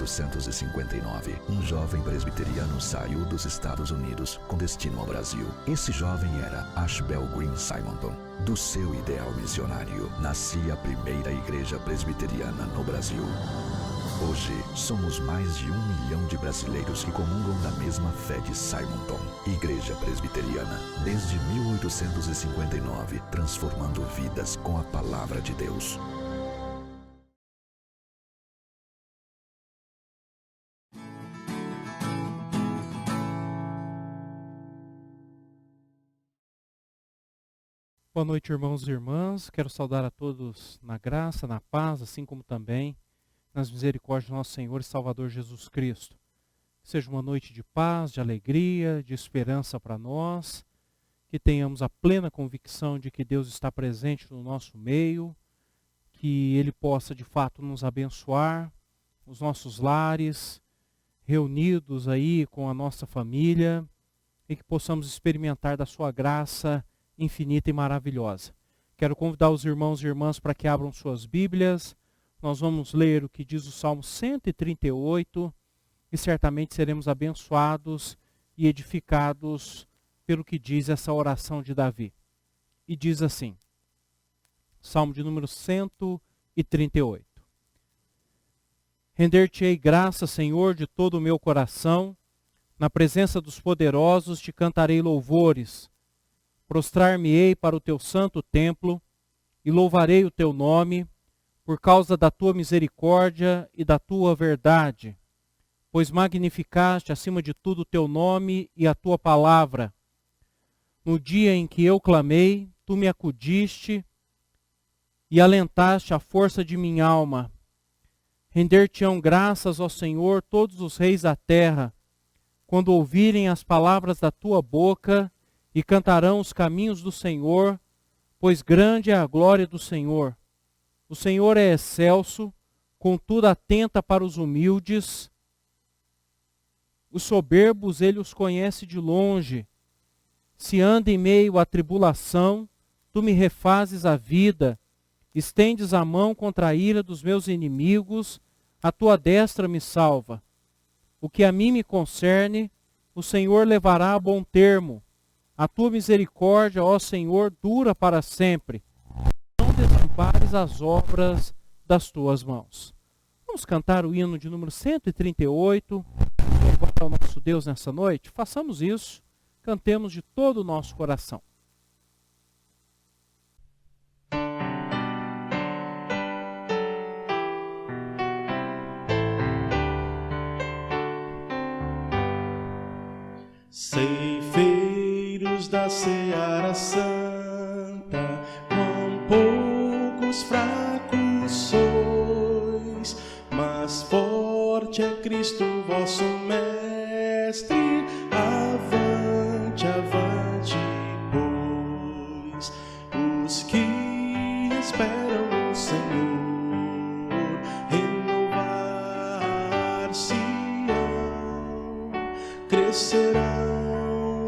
1859, um jovem presbiteriano saiu dos Estados Unidos com destino ao Brasil. Esse jovem era Ashbel Green Simonton. Do seu ideal missionário, nascia a primeira igreja presbiteriana no Brasil. Hoje, somos mais de 1 milhão de brasileiros que comungam da mesma fé de Simonton. Igreja Presbiteriana, desde 1859, transformando vidas com a palavra de Deus. Boa noite, irmãos e irmãs. Quero saudar a todos na graça, na paz, assim como também nas misericórdias do nosso Senhor e Salvador Jesus Cristo. Que seja uma noite de paz, de alegria, de esperança para nós, que tenhamos a plena convicção de que Deus está presente no nosso meio, que Ele possa de fato nos abençoar, os nossos lares, reunidos aí com a nossa família, e que possamos experimentar da sua graça infinita e maravilhosa. Quero convidar os irmãos e irmãs para que abram suas Bíblias. Nós vamos ler o que diz o Salmo 138 e certamente seremos abençoados e edificados pelo que diz essa oração de Davi. E diz assim, Salmo de número 138. Render-te-ei graça, Senhor, de todo o meu coração, na presença dos poderosos te cantarei louvores, prostrar-me-ei para o teu santo templo e louvarei o teu nome, por causa da tua misericórdia e da tua verdade, pois magnificaste acima de tudo o teu nome e a tua palavra. No dia em que eu clamei, tu me acudiste e alentaste a força de minha alma. Render-te-ão graças, ó Senhor, todos os reis da terra, quando ouvirem as palavras da tua boca e cantarão os caminhos do Senhor, pois grande é a glória do Senhor. O Senhor é excelso, contudo atenta para os humildes. Os soberbos ele os conhece de longe. Se anda em meio à tribulação, tu me refazes a vida. Estendes a mão contra a ira dos meus inimigos, a tua destra me salva. O que a mim me concerne, o Senhor levará a bom termo. A tua misericórdia, ó Senhor, dura para sempre. Não desampares as obras das tuas mãos. Vamos cantar o hino de número 138, louvar ao nosso Deus nessa noite? Façamos isso, cantemos de todo o nosso coração. Ceifeiros da seara santa, com poucos fracos sois, mas forte é Cristo vosso Mestre. Avante, avante, pois os que esperam no Senhor renovar-se-ão, crescerão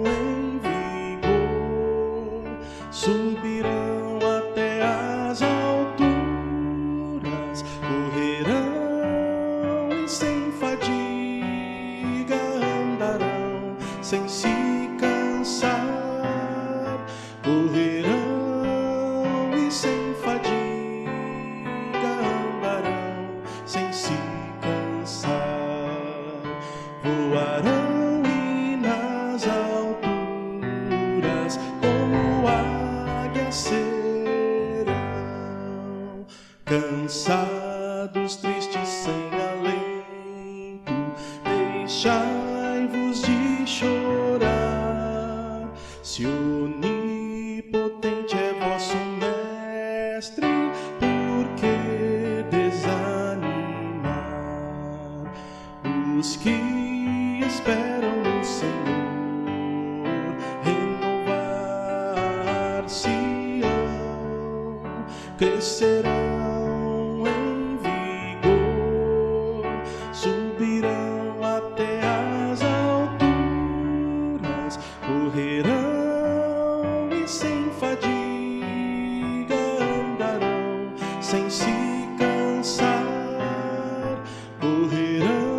em vigor, subirão até as alturas, correrão e sem fadiga andarão, sem se cansar, correrão e sem fadiga andarão, sem se cansar, voarão e nas alturas como águias serão, cansados, tristes, sem alento, deixai-vos de chorar, se onipotente é vosso Mestre, por que desanimar? Os que esperam no Senhor renovar-se-ão, crescerão em vigor, subirão até as alturas, correrão e sem fadiga andarão, sem se cansar, correrão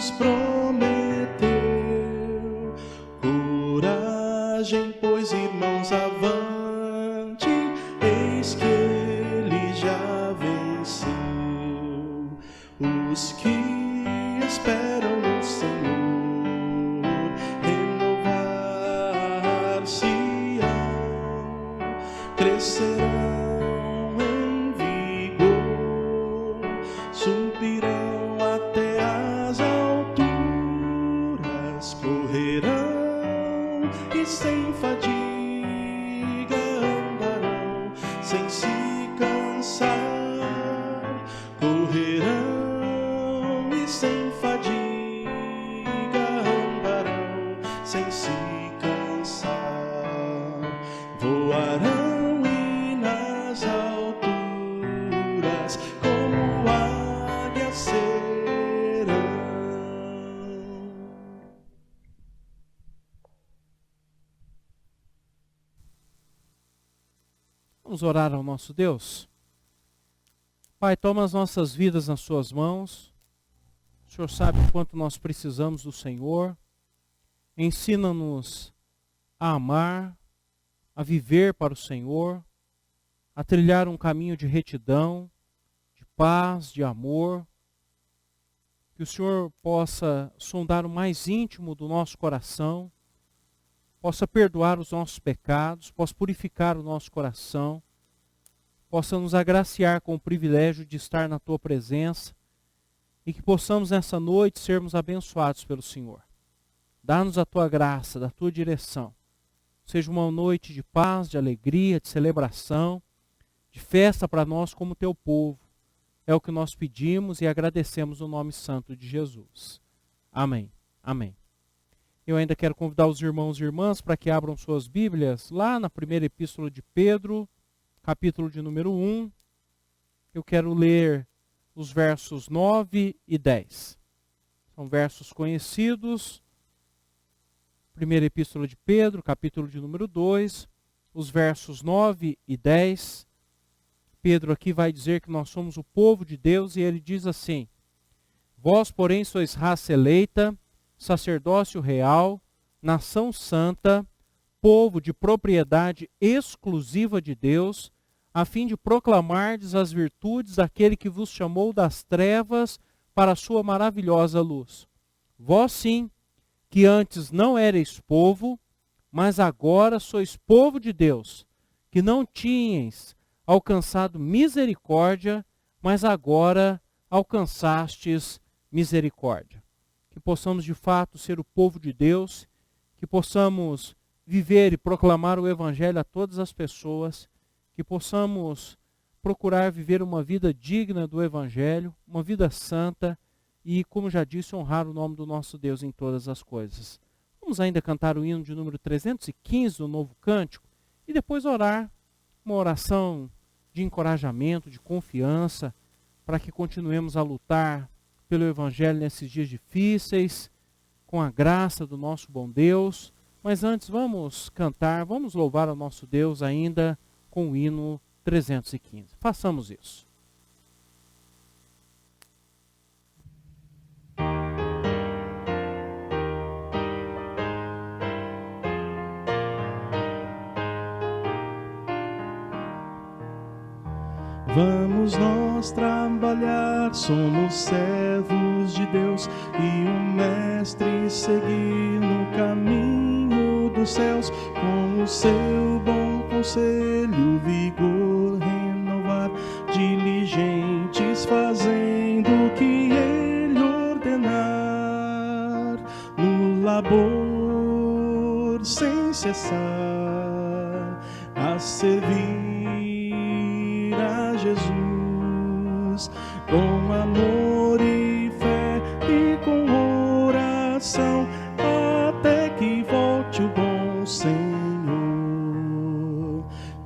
nos prometeu. Coragem, pois, irmãos, avante, eis que ele já venceu. Os que esperam no Senhor renovar-se-ão, crescerão em vigor, subirão até as alturas, correrão e sem fadiga andarão, sem se cansar. Correrão e sem fadiga andarão, sem se cansar. Voarão e nas alturas como águias serão. Vamos orar ao nosso Deus? Pai, toma as nossas vidas nas suas mãos. O Senhor sabe o quanto nós precisamos do Senhor. Ensina-nos a amar, a viver para o Senhor, a trilhar um caminho de retidão, de paz, de amor. Que o Senhor possa sondar o mais íntimo do nosso coração, possa perdoar os nossos pecados, possa purificar o nosso coração, possa nos agraciar com o privilégio de estar na Tua presença e que possamos nessa noite sermos abençoados pelo Senhor. Dá-nos a Tua graça, da Tua direção. Seja uma noite de paz, de alegria, de celebração, de festa para nós como Teu povo. É o que nós pedimos e agradecemos no nome santo de Jesus. Amém. Amém. Eu ainda quero convidar os irmãos e irmãs para que abram suas Bíblias lá na primeira epístola de Pedro, capítulo de número 1, eu quero ler os versos 9 e 10. São versos conhecidos. Primeira epístola de Pedro, capítulo de número 2, os versos 9 e 10. Pedro aqui vai dizer que nós somos o povo de Deus e ele diz assim: Vós, porém, sois raça eleita, sacerdócio real, nação santa, povo de propriedade exclusiva de Deus, a fim de proclamardes as virtudes daquele que vos chamou das trevas para a sua maravilhosa luz. Vós sim, que antes não erais povo, mas agora sois povo de Deus, que não tinhais alcançado misericórdia, mas agora alcançastes misericórdia. Que possamos de fato ser o povo de Deus, que possamos viver e proclamar o Evangelho a todas as pessoas, que possamos procurar viver uma vida digna do Evangelho, uma vida santa e, como já disse, honrar o nome do nosso Deus em todas as coisas. Vamos ainda cantar o hino de número 315 do Novo Cântico e depois orar uma oração de encorajamento, de confiança, para que continuemos a lutar pelo Evangelho nesses dias difíceis, com a graça do nosso bom Deus. Mas antes vamos cantar, vamos louvar ao nosso Deus ainda com o hino 315. Façamos isso. Vamos nós trabalhar, somos servos de Deus e o Mestre seguir no caminho dos céus, com o seu bom conselho, vigor renovar, diligentes fazendo o que ele ordenar, no labor sem cessar, a servir a Jesus, com amor e fé e com oração, até que volte o bom Senhor.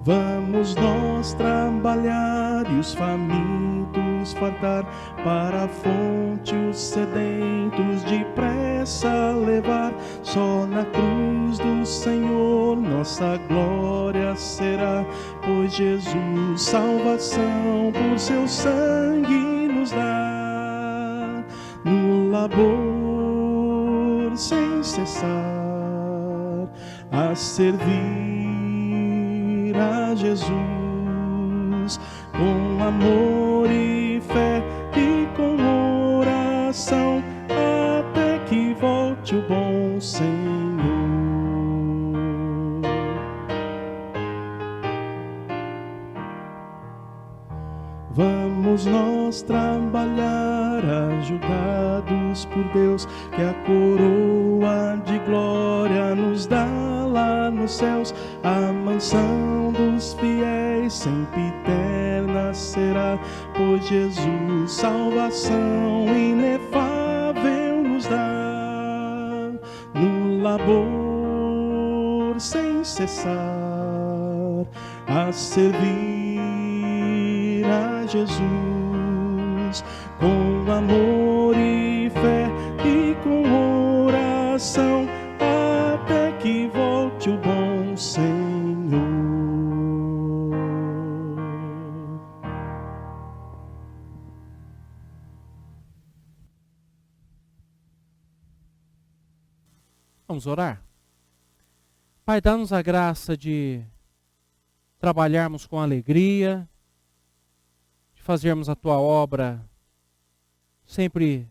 Vamos nós trabalhar e os famintos fartar, para a fonte os sedentos depressa levar. Só na cruz do Senhor nossa glória será, pois Jesus salvação por seu sangue nos dá. No labor sem cessar a servir a Jesus com amor e fé e com oração até que volte o bom Senhor. Vamos nós trabalhar, ajudados por Deus, que a coroa de glória nos dá lá nos céus. A mansão dos fiéis sempre eterna será, pois Jesus salvação inefável nos dá. No labor sem cessar a servir a Jesus com amor e fé e com oração até que volte o bom Senhor. Vamos orar? Pai, dá-nos a graça de trabalharmos com alegria, fazermos a Tua obra sempre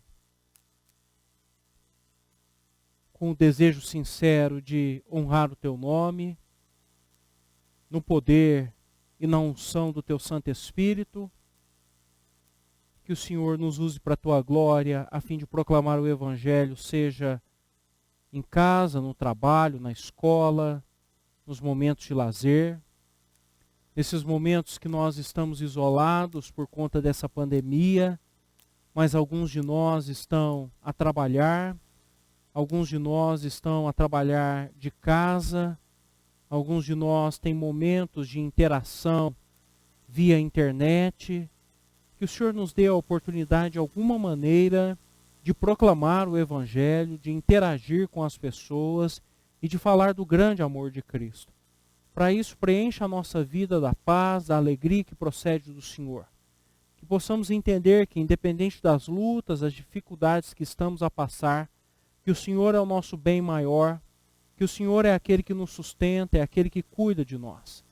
com o desejo sincero de honrar o Teu nome, no poder e na unção do Teu Santo Espírito. Que o Senhor nos use para a Tua glória, a fim de proclamar o Evangelho, seja em casa, no trabalho, na escola, nos momentos de lazer. Nesses momentos que nós estamos isolados por conta dessa pandemia, mas alguns de nós estão a trabalhar, alguns de nós estão a trabalhar de casa, alguns de nós têm momentos de interação via internet. Que o Senhor nos dê a oportunidade, de alguma maneira, de proclamar o Evangelho, de interagir com as pessoas e de falar do grande amor de Cristo. Para isso, preencha a nossa vida da paz, da alegria que procede do Senhor. Que possamos entender que, independente das lutas, das dificuldades que estamos a passar, que o Senhor é o nosso bem maior, que o Senhor é aquele que nos sustenta, é aquele que cuida de nós.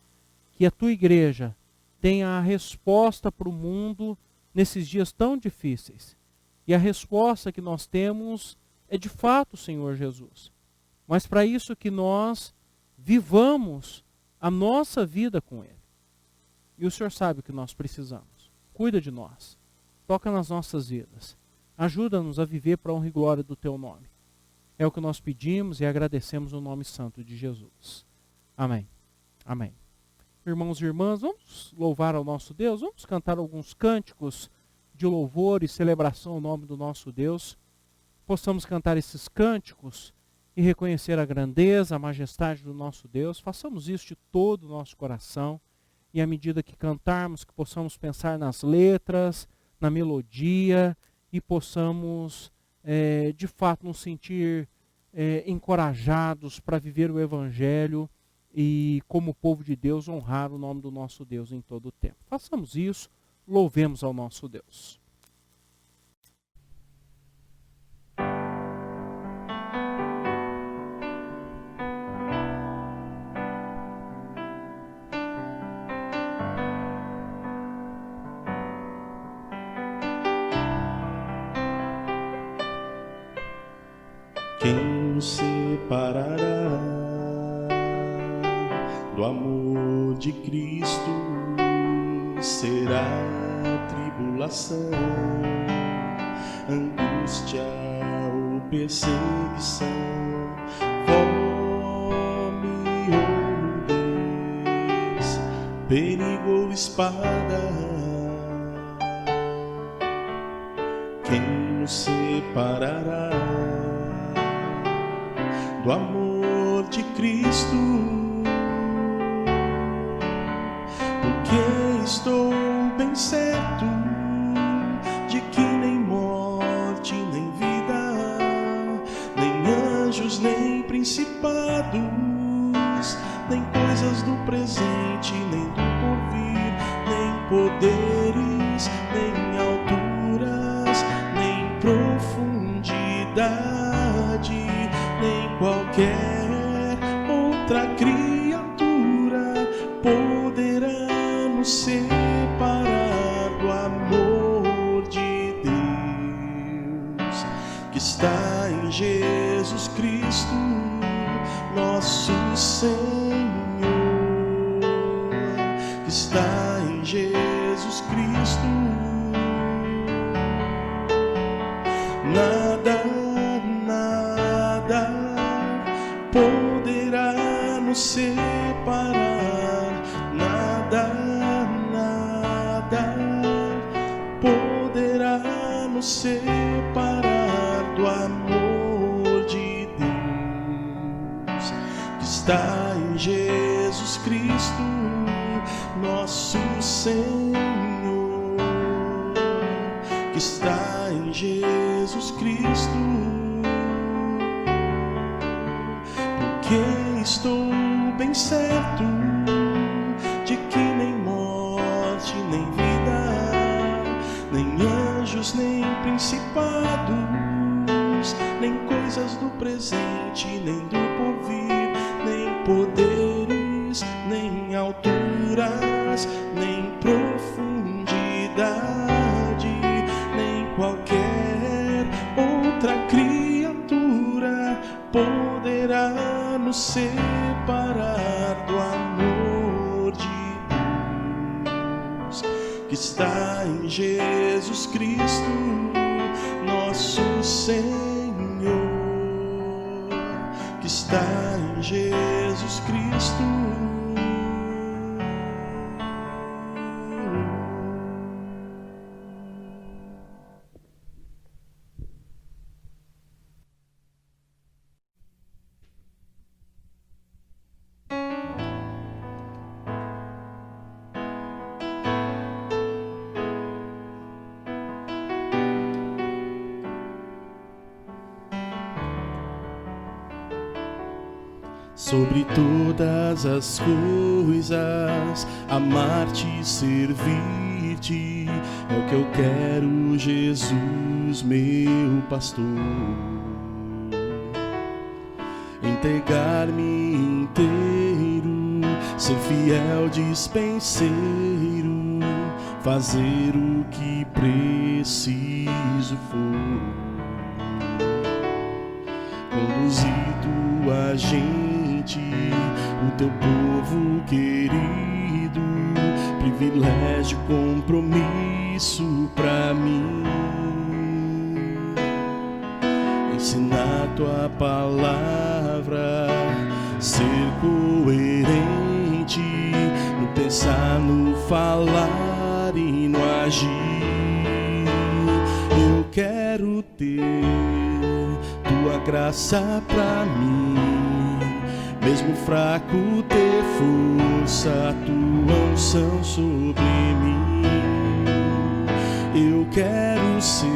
Que a Tua igreja tenha a resposta para o mundo nesses dias tão difíceis. E a resposta que nós temos é de fato o Senhor Jesus. Mas para isso que nós vivamos a nossa vida com Ele. E o Senhor sabe o que nós precisamos. Cuida de nós. Toca nas nossas vidas. Ajuda-nos a viver para a honra e glória do Teu nome. É o que nós pedimos e agradecemos no nome santo de Jesus. Amém. Amém. Irmãos e irmãs, vamos louvar ao nosso Deus. Vamos cantar alguns cânticos de louvor e celebração ao nome do nosso Deus. Possamos cantar esses cânticos e reconhecer a grandeza, a majestade do nosso Deus. Façamos isso de todo o nosso coração. E à medida que cantarmos, que possamos pensar nas letras, na melodia, e possamos, de fato, nos sentir encorajados para viver o Evangelho e, como povo de Deus, honrar o nome do nosso Deus em todo o tempo. Façamos isso, louvemos ao nosso Deus. Quem nos separará do amor de Cristo? Será tribulação, angústia ou perseguição, fome ou nudez, perigo ou espada. Quem nos separará do amor de Cristo? Porque estou bem certo de que nem morte, nem vida, nem anjos, nem principados, nem coisas do presente, nem do porvir, nem poderes, nem alturas, nem profundidade, que está em Jesus Cristo, nosso Senhor, que está em Jesus Cristo. Nada, nada poderá nos separar, nada, nada poderá nos separar do amor de Deus, que está em Jesus Cristo, nosso Senhor, que está em Jesus Cristo. Porque estou bem certo de que nem morte, nem vida, nem anjos, nem principados, nem coisas do presente, nem do porvir, nem poderes, nem alturas, nem profundidade, nem qualquer outra criatura poderá nos separar do amor de Deus, que está em Jesus Cristo, nosso Senhor, que está em Jesus Cristo. Sobre todas as coisas, amar-te e servir-te é o que eu quero, Jesus, meu pastor. Entregar-me inteiro, ser fiel dispenseiro, fazer o que preciso for, conduzido a gente, o teu povo querido, privilégio, compromisso pra mim. Ensinar tua palavra, ser coerente no pensar, no falar e no agir. Eu quero ter tua graça pra mim, mesmo fraco ter força, tua unção sobre mim. Eu quero ser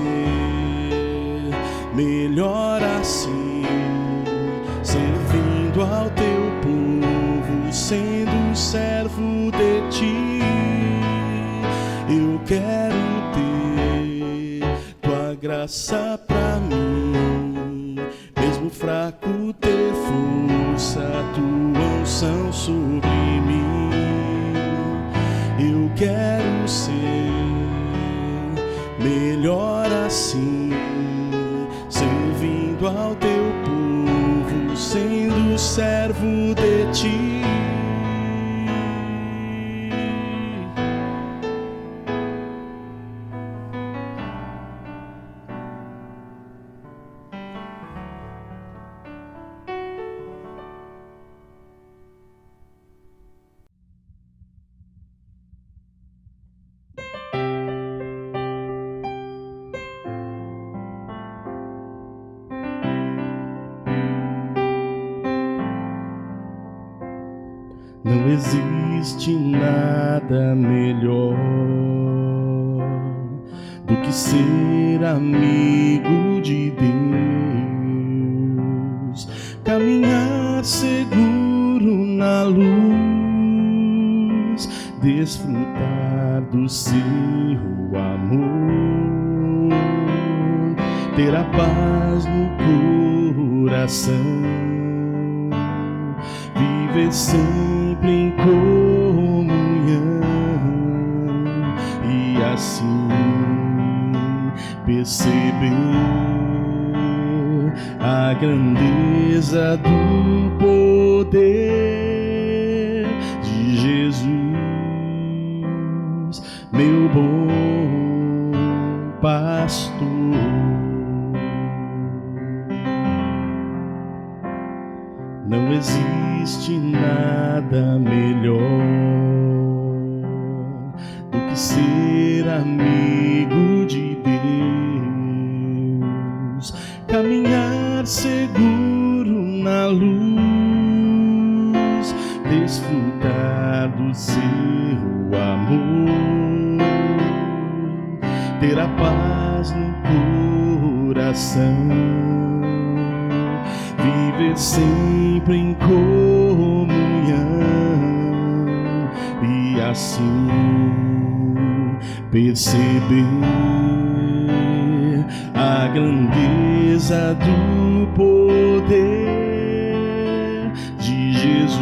melhor assim, servindo ao teu povo, sendo servo de ti. Eu quero ter tua graça pra mim, mesmo fraco ter força, tua unção sobre mim. Eu quero ser melhor assim, servindo ao teu povo, sendo servo de ti. Não existe nada melhor do que ser amigo de Deus, caminhar seguro na luz, desfrutar do seu amor, ter a paz no coração, viver sempre em comunhão e assim perceber a grandeza do poder de Jesus, meu bom pastor. Não existe nada melhor do que ser amigo de Deus, caminhar seguro na luz, desfrutar do seu amor, ter a paz no coração, viver sempre em comunhão e assim perceber a grandeza do poder de Jesus,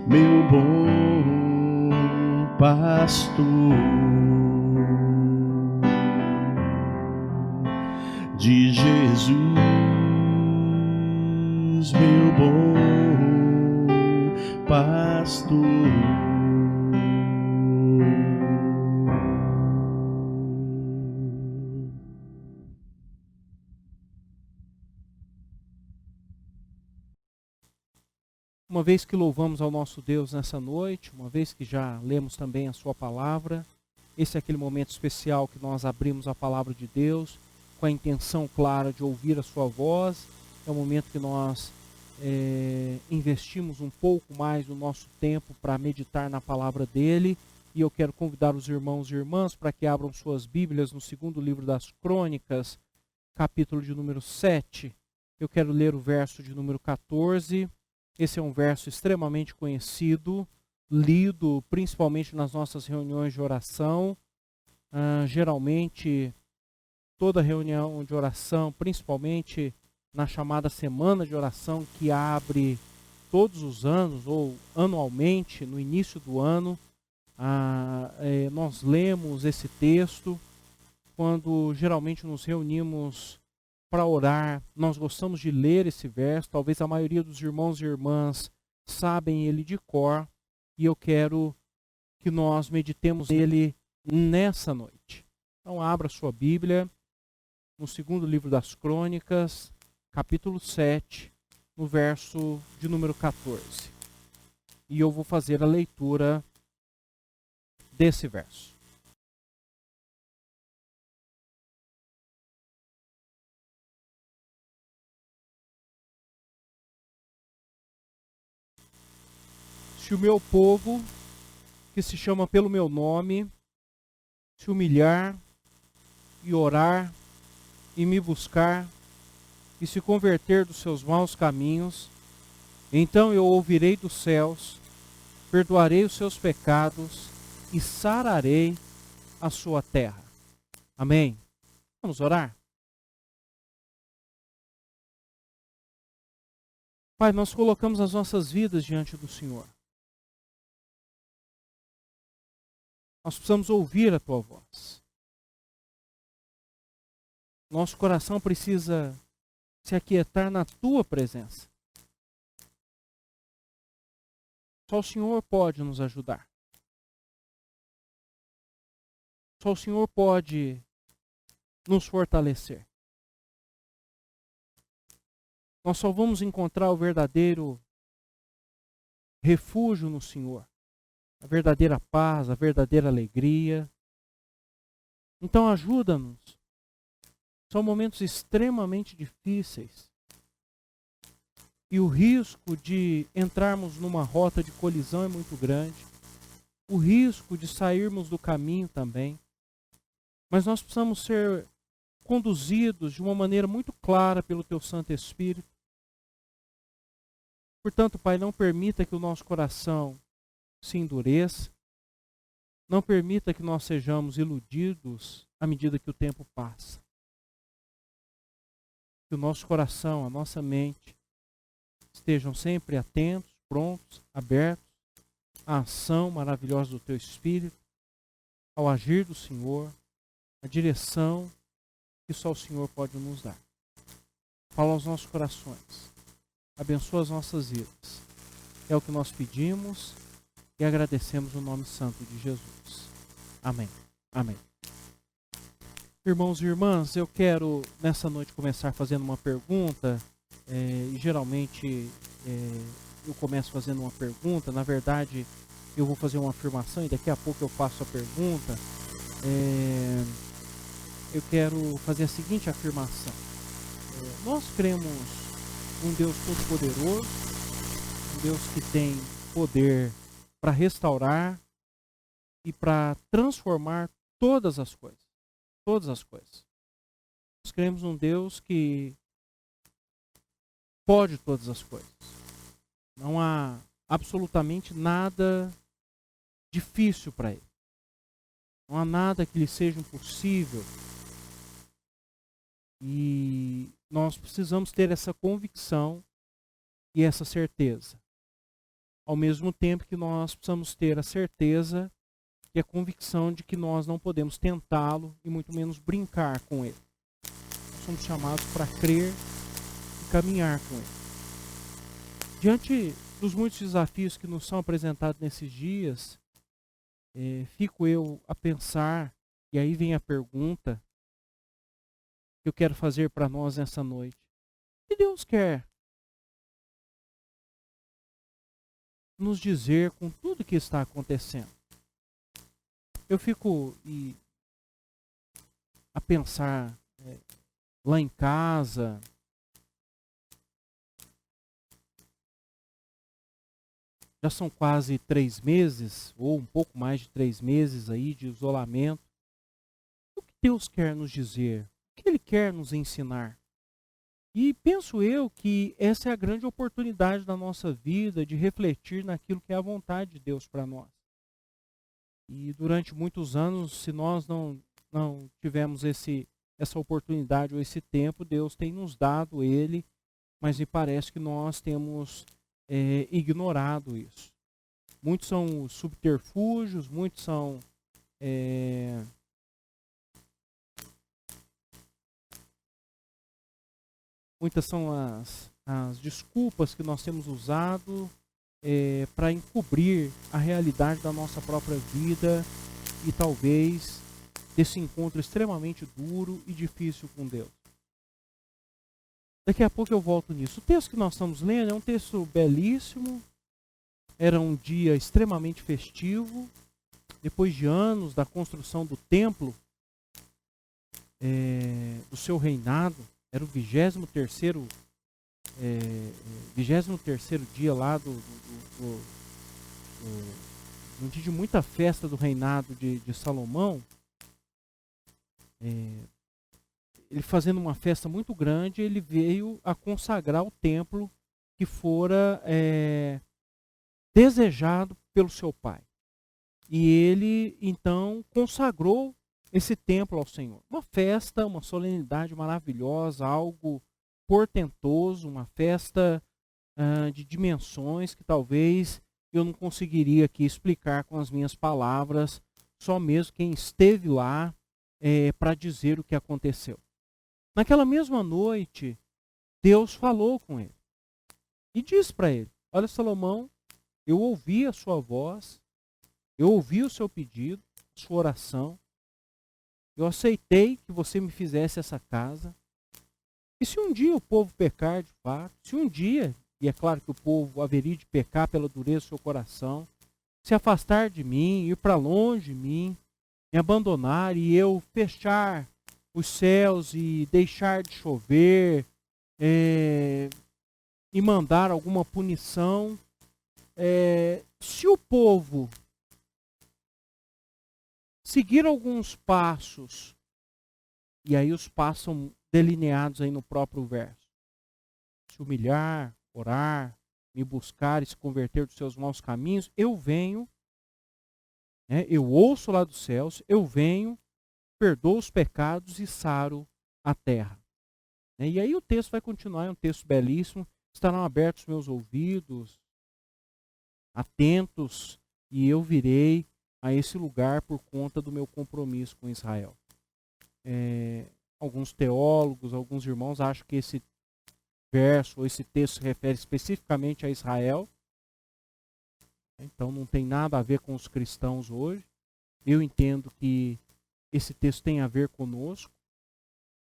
meu bom pastor. De Jesus, meu bom pastor. Uma vez que louvamos ao nosso Deus nessa noite, uma vez que já lemos também a sua palavra, esse é aquele momento especial que nós abrimos a palavra de Deus com a intenção clara de ouvir a sua voz. É o momento que nós investimos um pouco mais do nosso tempo para meditar na palavra dele. E eu quero convidar os irmãos e irmãs para que abram suas Bíblias no segundo livro das Crônicas, capítulo de número 7. Eu quero ler o verso de número 14. Esse é um verso extremamente conhecido, lido principalmente nas nossas reuniões de oração. Geralmente, toda reunião de oração, principalmente na chamada Semana de Oração, que abre todos os anos ou anualmente, no início do ano, nós lemos esse texto. Quando geralmente nos reunimos para orar, nós gostamos de ler esse verso. Talvez a maioria dos irmãos e irmãs sabem ele de cor, e eu quero que nós meditemos nele nessa noite. Então abra sua Bíblia no segundo livro das Crônicas, capítulo 7, no verso de número 14. E eu vou fazer a leitura desse verso. Se o meu povo, que se chama pelo meu nome, se humilhar e orar e me buscar e se converter dos seus maus caminhos, então eu ouvirei dos céus, perdoarei os seus pecados e sararei a sua terra. Amém? Vamos orar? Pai, nós colocamos as nossas vidas diante do Senhor. Nós precisamos ouvir a tua voz. Nosso coração precisa se aquietar na tua presença. Só o Senhor pode nos ajudar. Só o Senhor pode nos fortalecer. Nós só vamos encontrar o verdadeiro refúgio no Senhor. A verdadeira paz, a verdadeira alegria. Então ajuda-nos. São momentos extremamente difíceis. E o risco de entrarmos numa rota de colisão é muito grande. O risco de sairmos do caminho também. Mas nós precisamos ser conduzidos de uma maneira muito clara pelo Teu Santo Espírito. Portanto, Pai, não permita que o nosso coração se endureça. Não permita que nós sejamos iludidos à medida que o tempo passa. Que o nosso coração, a nossa mente, estejam sempre atentos, prontos, abertos à ação maravilhosa do Teu Espírito, ao agir do Senhor, à direção que só o Senhor pode nos dar. Fala aos nossos corações. Abençoa as nossas vidas. É o que nós pedimos e agradecemos no nome santo de Jesus. Amém. Amém. Irmãos e irmãs, eu quero nessa noite começar fazendo uma pergunta. E geralmente eu começo fazendo uma pergunta. Na verdade, eu vou fazer uma afirmação e daqui a pouco eu faço a pergunta. Eu quero fazer a seguinte afirmação. Nós cremos um Deus todo-poderoso, um Deus que tem poder para restaurar e para transformar todas as coisas. Todas as coisas. Nós cremos um Deus que pode todas as coisas. Não há absolutamente nada difícil para Ele. Não há nada que lhe seja impossível. E nós precisamos ter essa convicção e essa certeza. Ao mesmo tempo que nós precisamos ter a certeza e a convicção de que nós não podemos tentá-lo e muito menos brincar com Ele. Nós somos chamados para crer e caminhar com Ele. Diante dos muitos desafios que nos são apresentados nesses dias, fico eu a pensar, e aí vem a pergunta que eu quero fazer para nós nessa noite. O que Deus quer nos dizer com tudo que está acontecendo? Eu fico a pensar lá em casa, já são quase 3 meses, ou um pouco mais de 3 meses aí de isolamento. O que Deus quer nos dizer? O que Ele quer nos ensinar? E penso eu que essa é a grande oportunidade da nossa vida de refletir naquilo que é a vontade de Deus para nós. E durante muitos anos, se nós não tivemos essa oportunidade ou esse tempo, Deus tem nos dado ele, mas me parece que nós temos ignorado isso. Muitos são os subterfúgios, muitos são muitas são as desculpas que nós temos usado para encobrir a realidade da nossa própria vida e talvez desse encontro extremamente duro e difícil com Deus. Daqui a pouco eu volto nisso. O texto que nós estamos lendo é um texto belíssimo. Era um dia extremamente festivo. Depois de anos da construção do templo, do seu reinado, era o 23º dia lá um dia de muita festa do reinado de Salomão. Ele fazendo uma festa muito grande, ele veio a consagrar o templo que fora desejado pelo seu pai. E ele então consagrou esse templo ao Senhor. Uma festa, uma solenidade maravilhosa, algo portentoso, uma festa de dimensões que talvez eu não conseguiria aqui explicar com as minhas palavras, só mesmo quem esteve lá para dizer o que aconteceu. Naquela mesma noite, Deus falou com ele e disse para ele: olha, Salomão, eu ouvi a sua voz, eu ouvi o seu pedido, a sua oração, eu aceitei que você me fizesse essa casa. E se um dia o povo pecar de fato, se um dia, e é claro que o povo haveria de pecar pela dureza do seu coração, se afastar de mim, ir para longe de mim, me abandonar e eu fechar os céus e deixar de chover, e mandar alguma punição, se o povo seguir alguns passos, e aí os passos são delineados aí no próprio verso: se humilhar, orar, me buscar e se converter dos seus maus caminhos, eu venho, eu ouço lá dos céus, eu venho, perdoo os pecados e saro a terra. E aí o texto vai continuar, é um texto belíssimo, estarão abertos meus ouvidos, atentos, e eu virei a esse lugar por conta do meu compromisso com Israel. Alguns teólogos, alguns irmãos acham que esse verso ou esse texto se refere especificamente a Israel. Então não tem nada a ver com os cristãos hoje. Eu entendo que esse texto tem a ver conosco.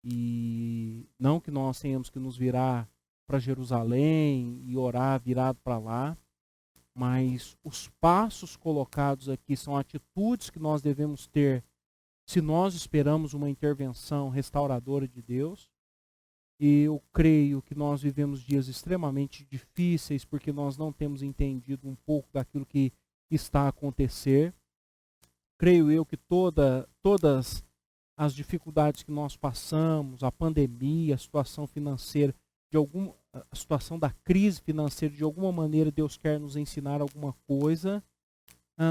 E não que nós tenhamos que nos virar para Jerusalém e orar virado para lá. Mas os passos colocados aqui são atitudes que nós devemos ter se nós esperamos uma intervenção restauradora de Deus. E eu creio que nós vivemos dias extremamente difíceis porque nós não temos entendido um pouco daquilo que está a acontecer. Creio eu que todas as dificuldades que nós passamos, a pandemia, a situação financeira, a situação da crise financeira, de alguma maneira Deus quer nos ensinar alguma coisa.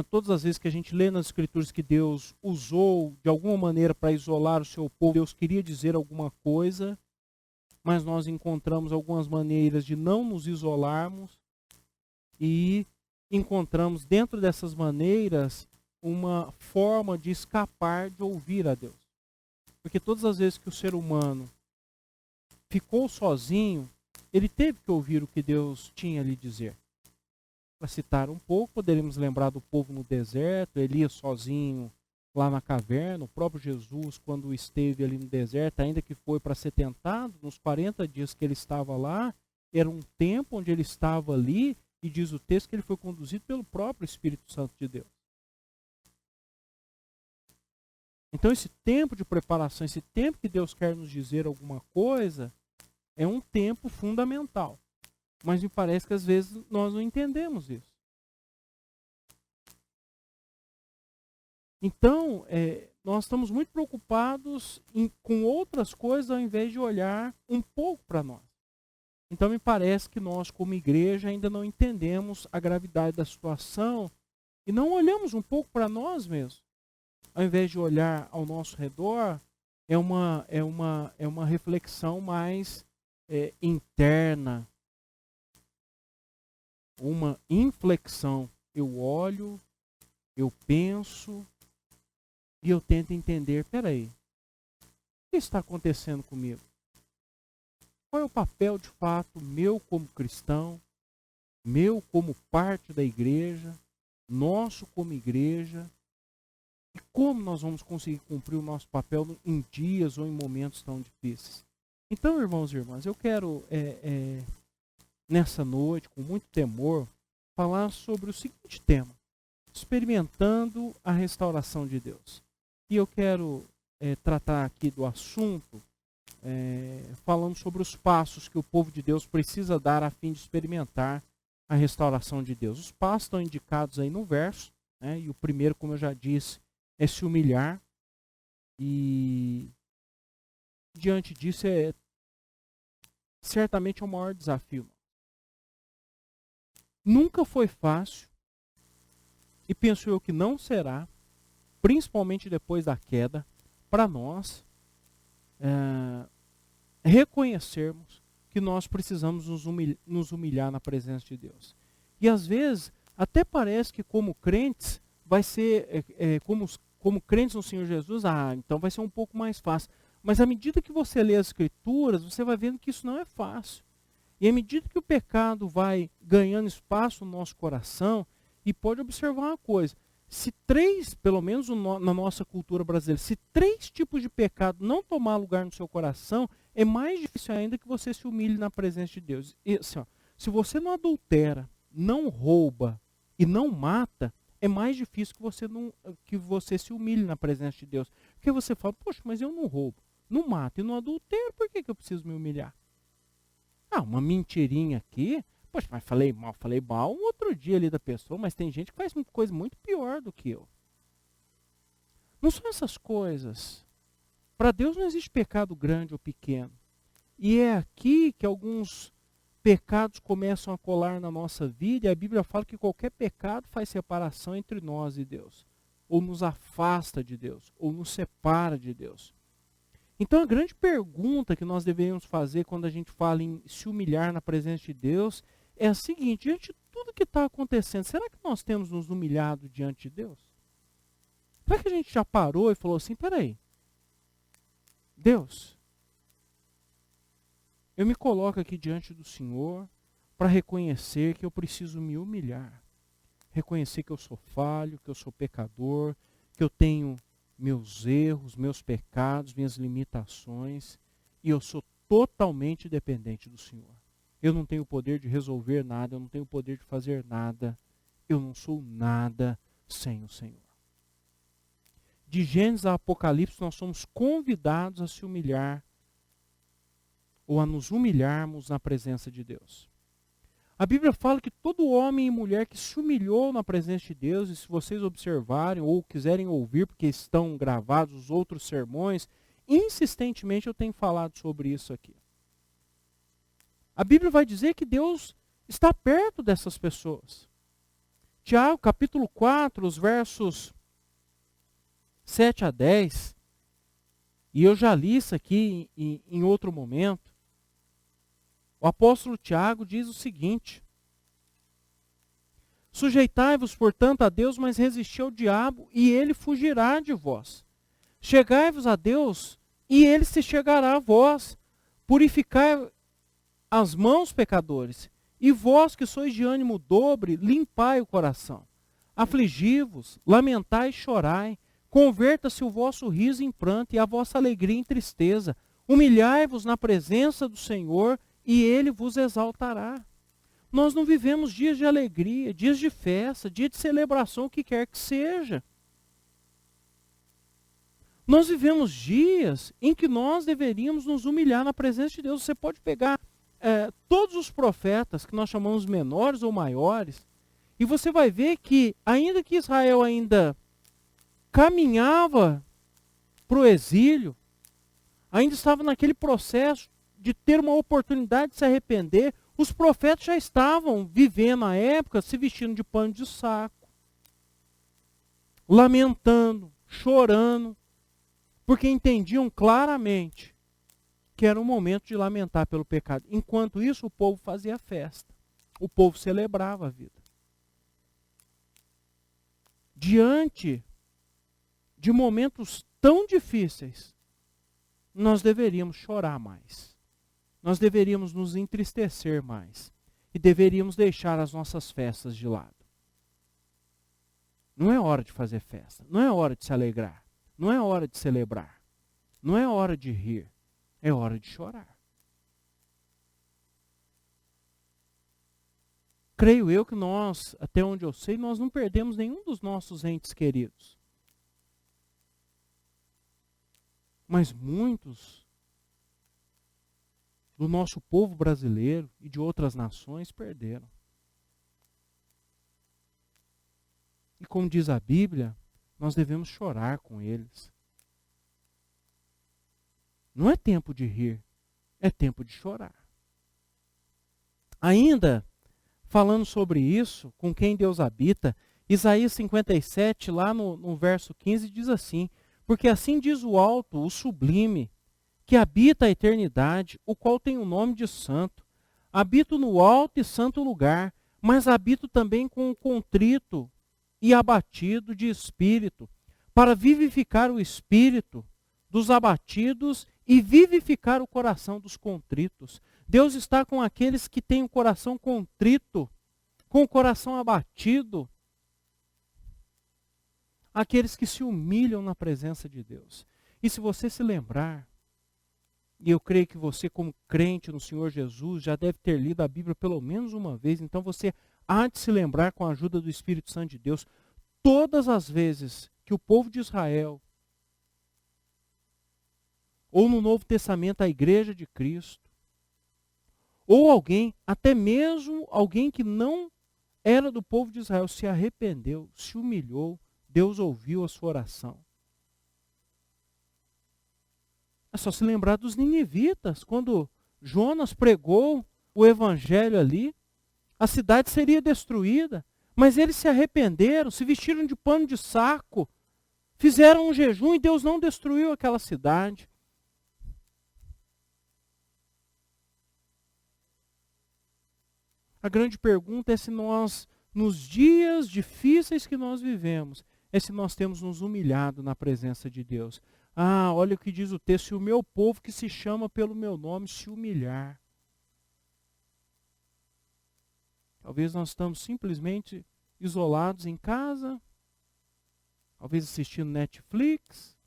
Todas as vezes que a gente lê nas Escrituras que Deus usou de alguma maneira para isolar o seu povo, Deus queria dizer alguma coisa, mas nós encontramos algumas maneiras de não nos isolarmos e encontramos dentro dessas maneiras uma forma de escapar de ouvir a Deus. Porque todas as vezes que o ser humano ficou sozinho, ele teve que ouvir o que Deus tinha a lhe dizer. Para citar um pouco, poderíamos lembrar do povo no deserto, Elias sozinho lá na caverna, o próprio Jesus, quando esteve ali no deserto, ainda que foi para ser tentado, nos 40 dias que ele estava lá, era um tempo onde ele estava ali, e diz o texto que ele foi conduzido pelo próprio Espírito Santo de Deus. Então esse tempo de preparação, esse tempo que Deus quer nos dizer alguma coisa, é um tempo fundamental. Mas me parece que às vezes nós não entendemos isso. Então, nós estamos muito preocupados com outras coisas ao invés de olhar um pouco para nós. Então me parece que nós como igreja ainda não entendemos a gravidade da situação e não olhamos um pouco para nós mesmos. Ao invés de olhar ao nosso redor, é uma reflexão mais interna, uma inflexão. Eu olho, eu penso e eu tento entender, peraí, o que está acontecendo comigo? Qual é o papel de fato meu como cristão, meu como parte da igreja, nosso como igreja? E como nós vamos conseguir cumprir o nosso papel em dias ou em momentos tão difíceis? Então, irmãos e irmãs, eu quero, nessa noite, com muito temor, falar sobre o seguinte tema: experimentando a restauração de Deus. E eu quero tratar aqui do assunto, falando sobre os passos que o povo de Deus precisa dar a fim de experimentar a restauração de Deus. Os passos estão indicados aí no verso, né? E o primeiro, como eu já disse, é se humilhar, e diante disso certamente é o maior desafio. Nunca foi fácil, e penso eu que não será, principalmente depois da queda, para nós reconhecermos que nós precisamos nos humilhar na presença de Deus. E às vezes, até parece que como crentes, vai ser, como crentes no Senhor Jesus, então vai ser um pouco mais fácil. Mas à medida que você lê as Escrituras, você vai vendo que isso não é fácil. E à medida que o pecado vai ganhando espaço no nosso coração, e pode observar uma coisa, se pelo menos na nossa cultura brasileira, se 3 tipos de pecado não tomar lugar no seu coração, é mais difícil ainda que você se humilhe na presença de Deus. E, assim, se você não adultera, não rouba e não mata, é mais difícil que você se humilhe na presença de Deus. Porque você fala, poxa, mas eu não roubo, não mato e não adultero, por que eu preciso me humilhar? Uma mentirinha aqui, poxa, mas falei mal um outro dia ali da pessoa, mas tem gente que faz coisa muito pior do que eu. Não são essas coisas. Para Deus não existe pecado grande ou pequeno. E é aqui que alguns pecados começam a colar na nossa vida, e a Bíblia fala que qualquer pecado faz separação entre nós e Deus, ou nos afasta de Deus, ou nos separa de Deus. Então a grande pergunta que nós devemos fazer quando a gente fala em se humilhar na presença de Deus é a seguinte: diante de tudo que está acontecendo, será que nós temos nos humilhado diante de Deus? Será que a gente já parou e falou assim, peraí, Deus, eu me coloco aqui diante do Senhor para reconhecer que eu preciso me humilhar. Reconhecer que eu sou falho, que eu sou pecador, que eu tenho meus erros, meus pecados, minhas limitações, e eu sou totalmente dependente do Senhor. Eu não tenho o poder de resolver nada, eu não tenho o poder de fazer nada, eu não sou nada sem o Senhor. De Gênesis a Apocalipse, nós somos convidados a se humilhar, ou a nos humilharmos na presença de Deus. A Bíblia fala que todo homem e mulher que se humilhou na presença de Deus, e se vocês observarem ou quiserem ouvir, porque estão gravados os outros sermões, insistentemente eu tenho falado sobre isso aqui. A Bíblia vai dizer que Deus está perto dessas pessoas. Tiago, capítulo 4, os versos 7 a 10, e eu já li isso aqui em outro momento. O apóstolo Tiago diz o seguinte: sujeitai-vos, portanto, a Deus, mas resisti ao diabo, e ele fugirá de vós. Chegai-vos a Deus, e ele se chegará a vós. Purificai as mãos, pecadores, e vós que sois de ânimo dobre, limpai o coração. Afligi-vos, lamentai e chorai. Converta-se o vosso riso em pranto e a vossa alegria em tristeza. Humilhai-vos na presença do Senhor, e ele vos exaltará. Nós não vivemos dias de alegria, dias de festa, dia de celebração, o que quer que seja. Nós vivemos dias em que nós deveríamos nos humilhar na presença de Deus. Você pode pegar todos os profetas, que nós chamamos menores ou maiores, e você vai ver que, ainda que Israel ainda caminhava para o exílio, ainda estava naquele processo de ter uma oportunidade de se arrepender, os profetas já estavam vivendo a época, se vestindo de pano de saco, lamentando, chorando, porque entendiam claramente que era um momento de lamentar pelo pecado. Enquanto isso, o povo fazia festa, o povo celebrava a vida. Diante de momentos tão difíceis, nós deveríamos chorar mais. Nós deveríamos nos entristecer mais. E deveríamos deixar as nossas festas de lado. Não é hora de fazer festa. Não é hora de se alegrar. Não é hora de celebrar. Não é hora de rir. É hora de chorar. Creio eu que nós, até onde eu sei, nós não perdemos nenhum dos nossos entes queridos. Mas muitos do nosso povo brasileiro e de outras nações perderam. E como diz a Bíblia, nós devemos chorar com eles. Não é tempo de rir, é tempo de chorar. Ainda, falando sobre isso, com quem Deus habita, Isaías 57, lá no verso 15, diz assim: porque assim diz o alto, o sublime, que habita a eternidade, o qual tem o nome de santo. Habito no alto e santo lugar, mas habito também com o contrito e abatido de espírito, para vivificar o espírito dos abatidos e vivificar o coração dos contritos. Deus está com aqueles que têm o coração contrito, com o coração abatido, aqueles que se humilham na presença de Deus. E se você se lembrar, e eu creio que você, como crente no Senhor Jesus, já deve ter lido a Bíblia pelo menos uma vez, então você há de se lembrar, com a ajuda do Espírito Santo de Deus, todas as vezes que o povo de Israel, ou no Novo Testamento a Igreja de Cristo, ou alguém, até mesmo alguém que não era do povo de Israel, se arrependeu, se humilhou, Deus ouviu a sua oração. É só se lembrar dos ninivitas, quando Jonas pregou o evangelho ali, a cidade seria destruída, mas eles se arrependeram, se vestiram de pano de saco, fizeram um jejum e Deus não destruiu aquela cidade. A grande pergunta é se nós, nos dias difíceis que nós vivemos, é se nós temos nos humilhado na presença de Deus. Ah, olha o que diz o texto: se o meu povo que se chama pelo meu nome se humilhar. Talvez nós estamos simplesmente isolados em casa, talvez assistindo Netflix,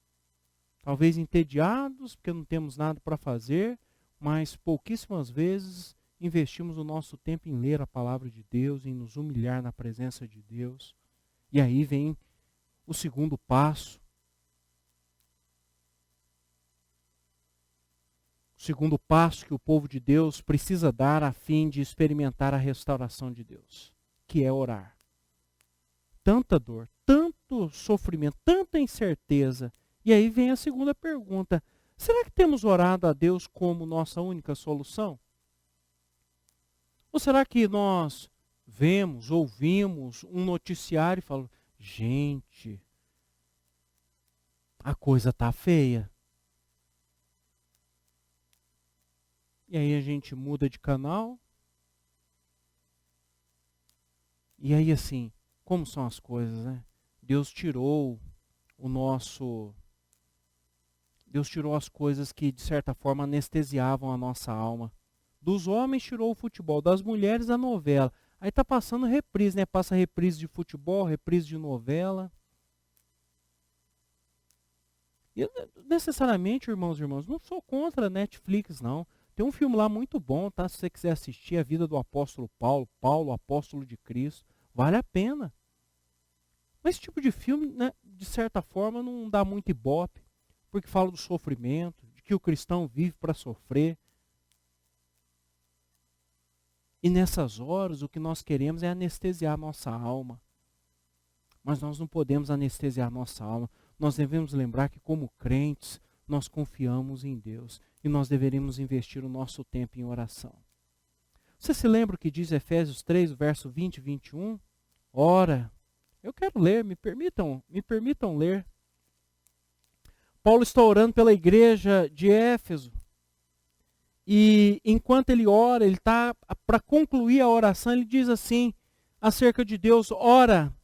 talvez entediados, porque não temos nada para fazer, mas pouquíssimas vezes investimos o nosso tempo em ler a palavra de Deus, em nos humilhar na presença de Deus. E aí vem o segundo passo. O segundo passo que o povo de Deus precisa dar a fim de experimentar a restauração de Deus, que é orar. Tanta dor, tanto sofrimento, tanta incerteza. E aí vem a segunda pergunta. Será que temos orado a Deus como nossa única solução? Ou será que nós vemos, ouvimos um noticiário e falamos, gente, a coisa está feia. E aí a gente muda de canal. E aí assim, como são as coisas, né? Deus tirou as coisas que de certa forma anestesiavam a nossa alma. Dos homens tirou o futebol, das mulheres a novela. Aí tá passando reprise, né? Passa reprise de futebol, reprise de novela. E necessariamente, irmãos e irmãs, não sou contra a Netflix, não. Tem um filme lá muito bom, tá? Se você quiser assistir, A Vida do Apóstolo Paulo, Paulo, Apóstolo de Cristo, vale a pena. Mas esse tipo de filme, né, de certa forma, não dá muito ibope, porque fala do sofrimento, de que o cristão vive para sofrer. E nessas horas, o que nós queremos é anestesiar a nossa alma. Mas nós não podemos anestesiar a nossa alma. Nós devemos lembrar que, como crentes, nós confiamos em Deus. E nós deveríamos investir o nosso tempo em oração. Você se lembra o que diz Efésios 3, verso 20 e 21? Ora, eu quero ler, me permitam ler. Paulo está orando pela igreja de Éfeso. E enquanto ele ora, ele está para concluir a oração, ele diz assim, acerca de Deus, ora,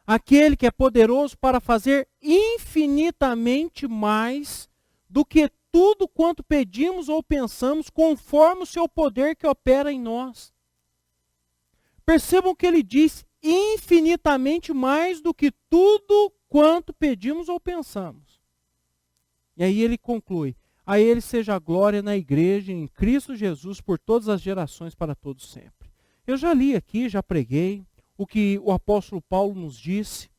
aquele que é poderoso para fazer infinitamente mais do que tudo quanto pedimos ou pensamos, conforme o seu poder que opera em nós. Percebam que ele diz infinitamente mais do que tudo quanto pedimos ou pensamos. E aí ele conclui, a ele seja a glória na igreja, em Cristo Jesus, por todas as gerações, para todos sempre. Eu já li aqui, já preguei, o que o apóstolo Paulo nos disse.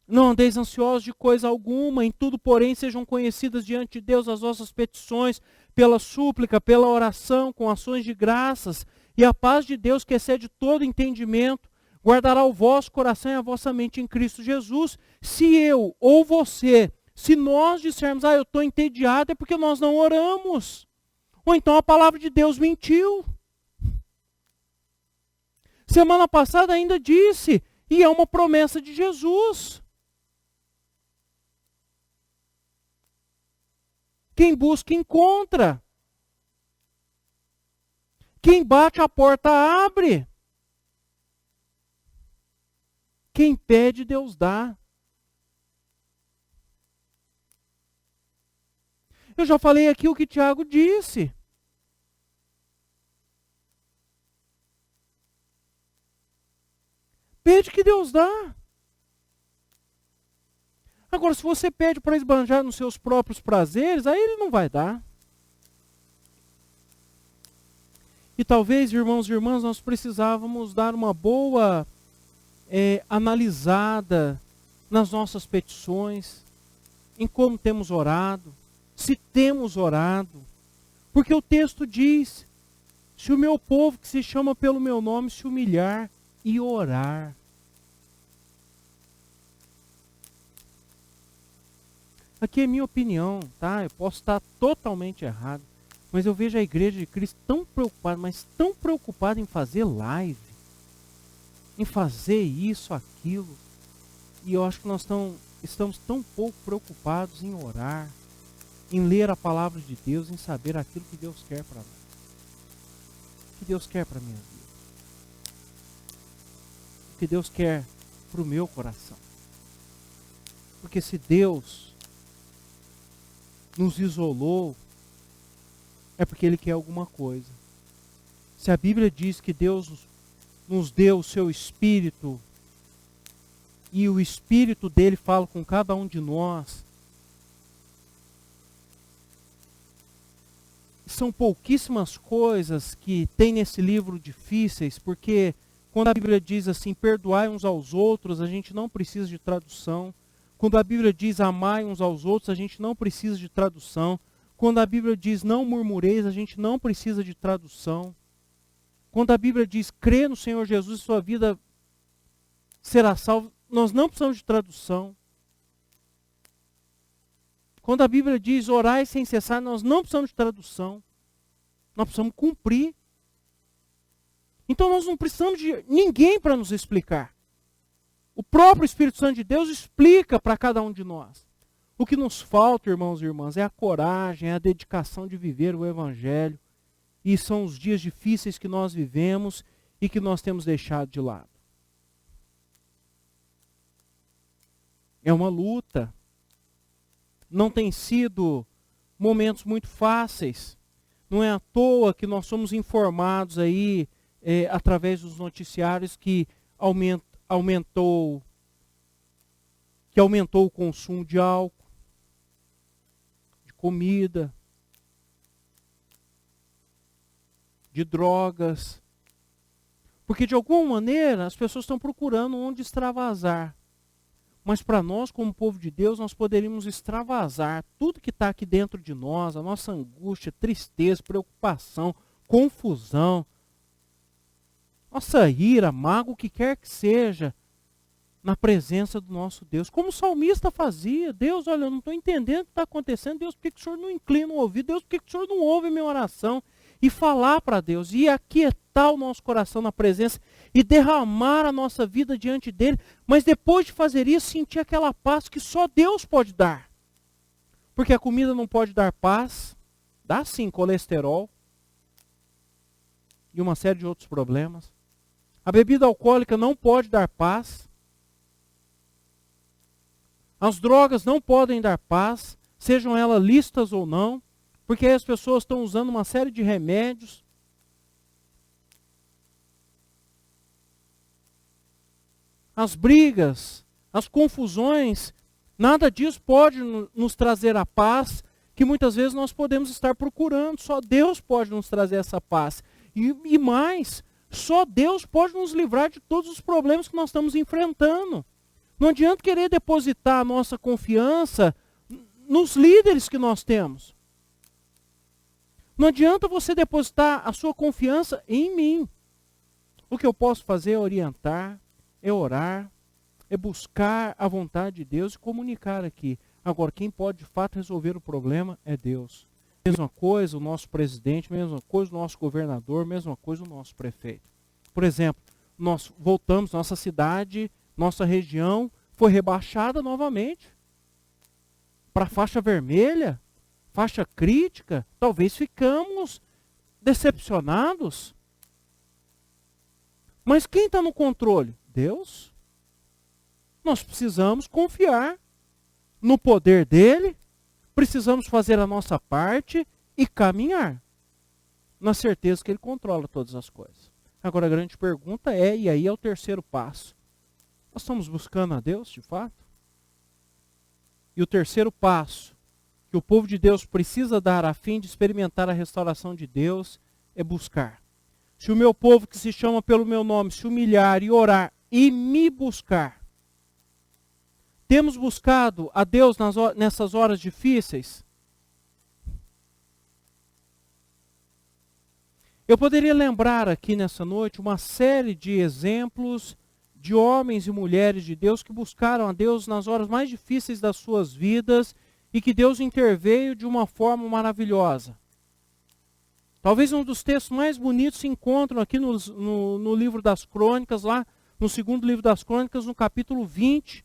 Não andeis ansiosos de coisa alguma, em tudo, porém, sejam conhecidas diante de Deus as vossas petições, pela súplica, pela oração, com ações de graças, e a paz de Deus, que excede todo entendimento, guardará o vosso coração e a vossa mente em Cristo Jesus. Se eu ou você, se nós dissermos, eu estou entediado, é porque nós não oramos. Ou então a palavra de Deus mentiu. Semana passada ainda disse, e é uma promessa de Jesus. Quem busca, encontra. Quem bate, a porta abre. Quem pede, Deus dá. Eu já falei aqui o que Tiago disse. Pede que Deus dá. Agora, se você pede para esbanjar nos seus próprios prazeres, aí ele não vai dar. E talvez, irmãos e irmãs, nós precisávamos dar uma boa analisada nas nossas petições, em como temos orado, se temos orado. Porque o texto diz, se o meu povo que se chama pelo meu nome se humilhar e orar. Aqui é minha opinião, tá? Eu posso estar totalmente errado. Mas eu vejo a igreja de Cristo tão preocupada, mas tão preocupada em fazer live. Em fazer isso, aquilo. E eu acho que nós estamos tão pouco preocupados em orar. Em ler a palavra de Deus, em saber aquilo que Deus quer para nós. O que Deus quer para a minha vida. O que Deus quer para o meu coração. Porque se Deus nos isolou, é porque Ele quer alguma coisa. Se a Bíblia diz que Deus nos deu o seu Espírito, e o Espírito dele fala com cada um de nós, são pouquíssimas coisas que tem nesse livro difíceis, porque quando a Bíblia diz assim, perdoai uns aos outros, a gente não precisa de tradução. Quando a Bíblia diz amai uns aos outros, a gente não precisa de tradução. Quando a Bíblia diz não murmureis, a gente não precisa de tradução. Quando a Bíblia diz crê no Senhor Jesus e sua vida será salva, nós não precisamos de tradução. Quando a Bíblia diz orai sem cessar, nós não precisamos de tradução. Nós precisamos cumprir. Então nós não precisamos de ninguém para nos explicar. O próprio Espírito Santo de Deus explica para cada um de nós. O que nos falta, irmãos e irmãs, é a coragem, é a dedicação de viver o Evangelho. E são os dias difíceis que nós vivemos e que nós temos deixado de lado. É uma luta. Não tem sido momentos muito fáceis. Não é à toa que nós somos informados aí, através dos noticiários, que aumentou o consumo de álcool, de comida, de drogas. Porque de alguma maneira as pessoas estão procurando onde extravasar. Mas para nós, como povo de Deus, nós poderíamos extravasar tudo que está aqui dentro de nós, a nossa angústia, tristeza, preocupação, confusão, nossa ira, mágoa, o que quer que seja, na presença do nosso Deus. Como o salmista fazia. Deus, olha, eu não estou entendendo o que está acontecendo. Deus, por que o Senhor não inclina o ouvido? Deus, por que o Senhor não ouve a minha oração? E falar para Deus, e aquietar o nosso coração na presença, e derramar a nossa vida diante dele, mas depois de fazer isso, sentir aquela paz que só Deus pode dar. Porque a comida não pode dar paz, dá sim colesterol, e uma série de outros problemas. A bebida alcoólica não pode dar paz. As drogas não podem dar paz, sejam elas lícitas ou não, porque aí as pessoas estão usando uma série de remédios. As brigas, as confusões, nada disso pode nos trazer a paz que muitas vezes nós podemos estar procurando. Só Deus pode nos trazer essa paz. E mais, só Deus pode nos livrar de todos os problemas que nós estamos enfrentando. Não adianta querer depositar a nossa confiança nos líderes que nós temos. Não adianta você depositar a sua confiança em mim. O que eu posso fazer é orientar, é orar, é buscar a vontade de Deus e comunicar aqui. Agora, quem pode de fato resolver o problema é Deus. Mesma coisa o nosso presidente, mesma coisa o nosso governador, mesma coisa o nosso prefeito. Por exemplo, nós voltamos, nossa cidade, nossa região foi rebaixada novamente para a faixa vermelha, faixa crítica. Talvez ficamos decepcionados. Mas quem está no controle? Deus. Nós precisamos confiar no poder dele, precisamos fazer a nossa parte e caminhar na certeza que ele controla todas as coisas. Agora a grande pergunta é, e aí é o terceiro passo, nós estamos buscando a Deus de fato? E o terceiro passo que o povo de Deus precisa dar a fim de experimentar a restauração de Deus é buscar. Se o meu povo que se chama pelo meu nome se humilhar e orar e me buscar, temos buscado a Deus nessas horas difíceis? Eu poderia lembrar aqui nessa noite uma série de exemplos de homens e mulheres de Deus que buscaram a Deus nas horas mais difíceis das suas vidas e que Deus interveio de uma forma maravilhosa. Talvez um dos textos mais bonitos se encontram aqui no livro das Crônicas, lá no segundo livro das Crônicas, no capítulo 20,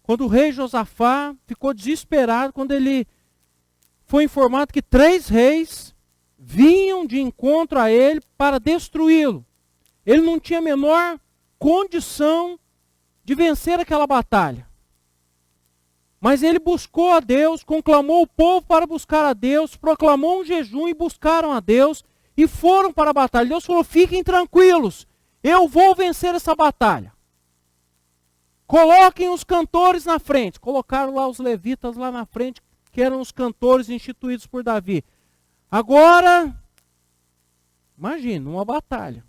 quando o rei Josafá ficou desesperado, quando ele foi informado que 3 reis vinham de encontro a ele para destruí-lo. Ele não tinha a menor condição de vencer aquela batalha. Mas ele buscou a Deus, conclamou o povo para buscar a Deus, proclamou um jejum e buscaram a Deus. e foram para a batalha. Deus falou, fiquem tranquilos, eu vou vencer essa batalha. Coloquem os cantores na frente. Colocaram lá os levitas lá na frente, que eram os cantores instituídos por Davi. Agora, imagina, uma batalha.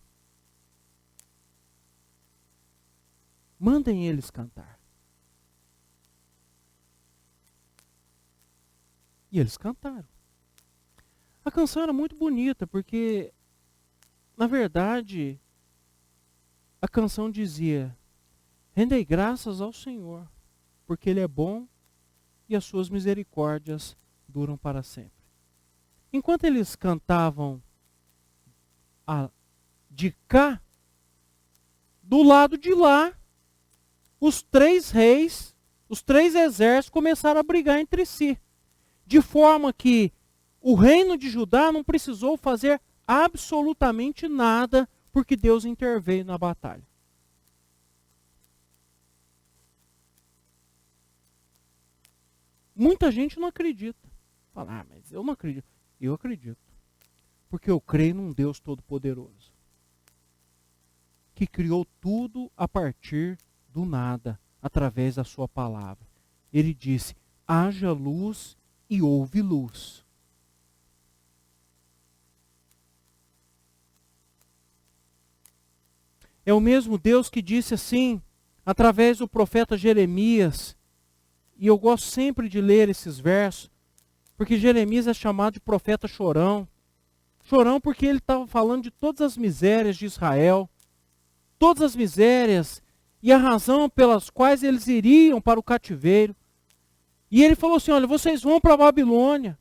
Mandem eles cantar. E eles cantaram. A canção era muito bonita, porque, na verdade, a canção dizia: rendei graças ao Senhor, porque Ele é bom e as suas misericórdias duram para sempre. Enquanto eles cantavam de cá, do lado de lá, os 3 reis, os 3 exércitos começaram a brigar entre si. De forma que o reino de Judá não precisou fazer absolutamente nada, porque Deus interveio na batalha. Muita gente não acredita. Fala, mas eu não acredito. Eu acredito. Porque eu creio num Deus Todo-Poderoso, que criou tudo a partir do nada, através da sua palavra. Ele disse, haja luz e houve luz. É o mesmo Deus que disse assim, através do profeta Jeremias, e eu gosto sempre de ler esses versos, porque Jeremias é chamado de profeta chorão. Chorão porque ele estava falando de todas as misérias de Israel, todas as misérias e a razão pelas quais eles iriam para o cativeiro. E ele falou assim, olha, vocês vão para a Babilônia,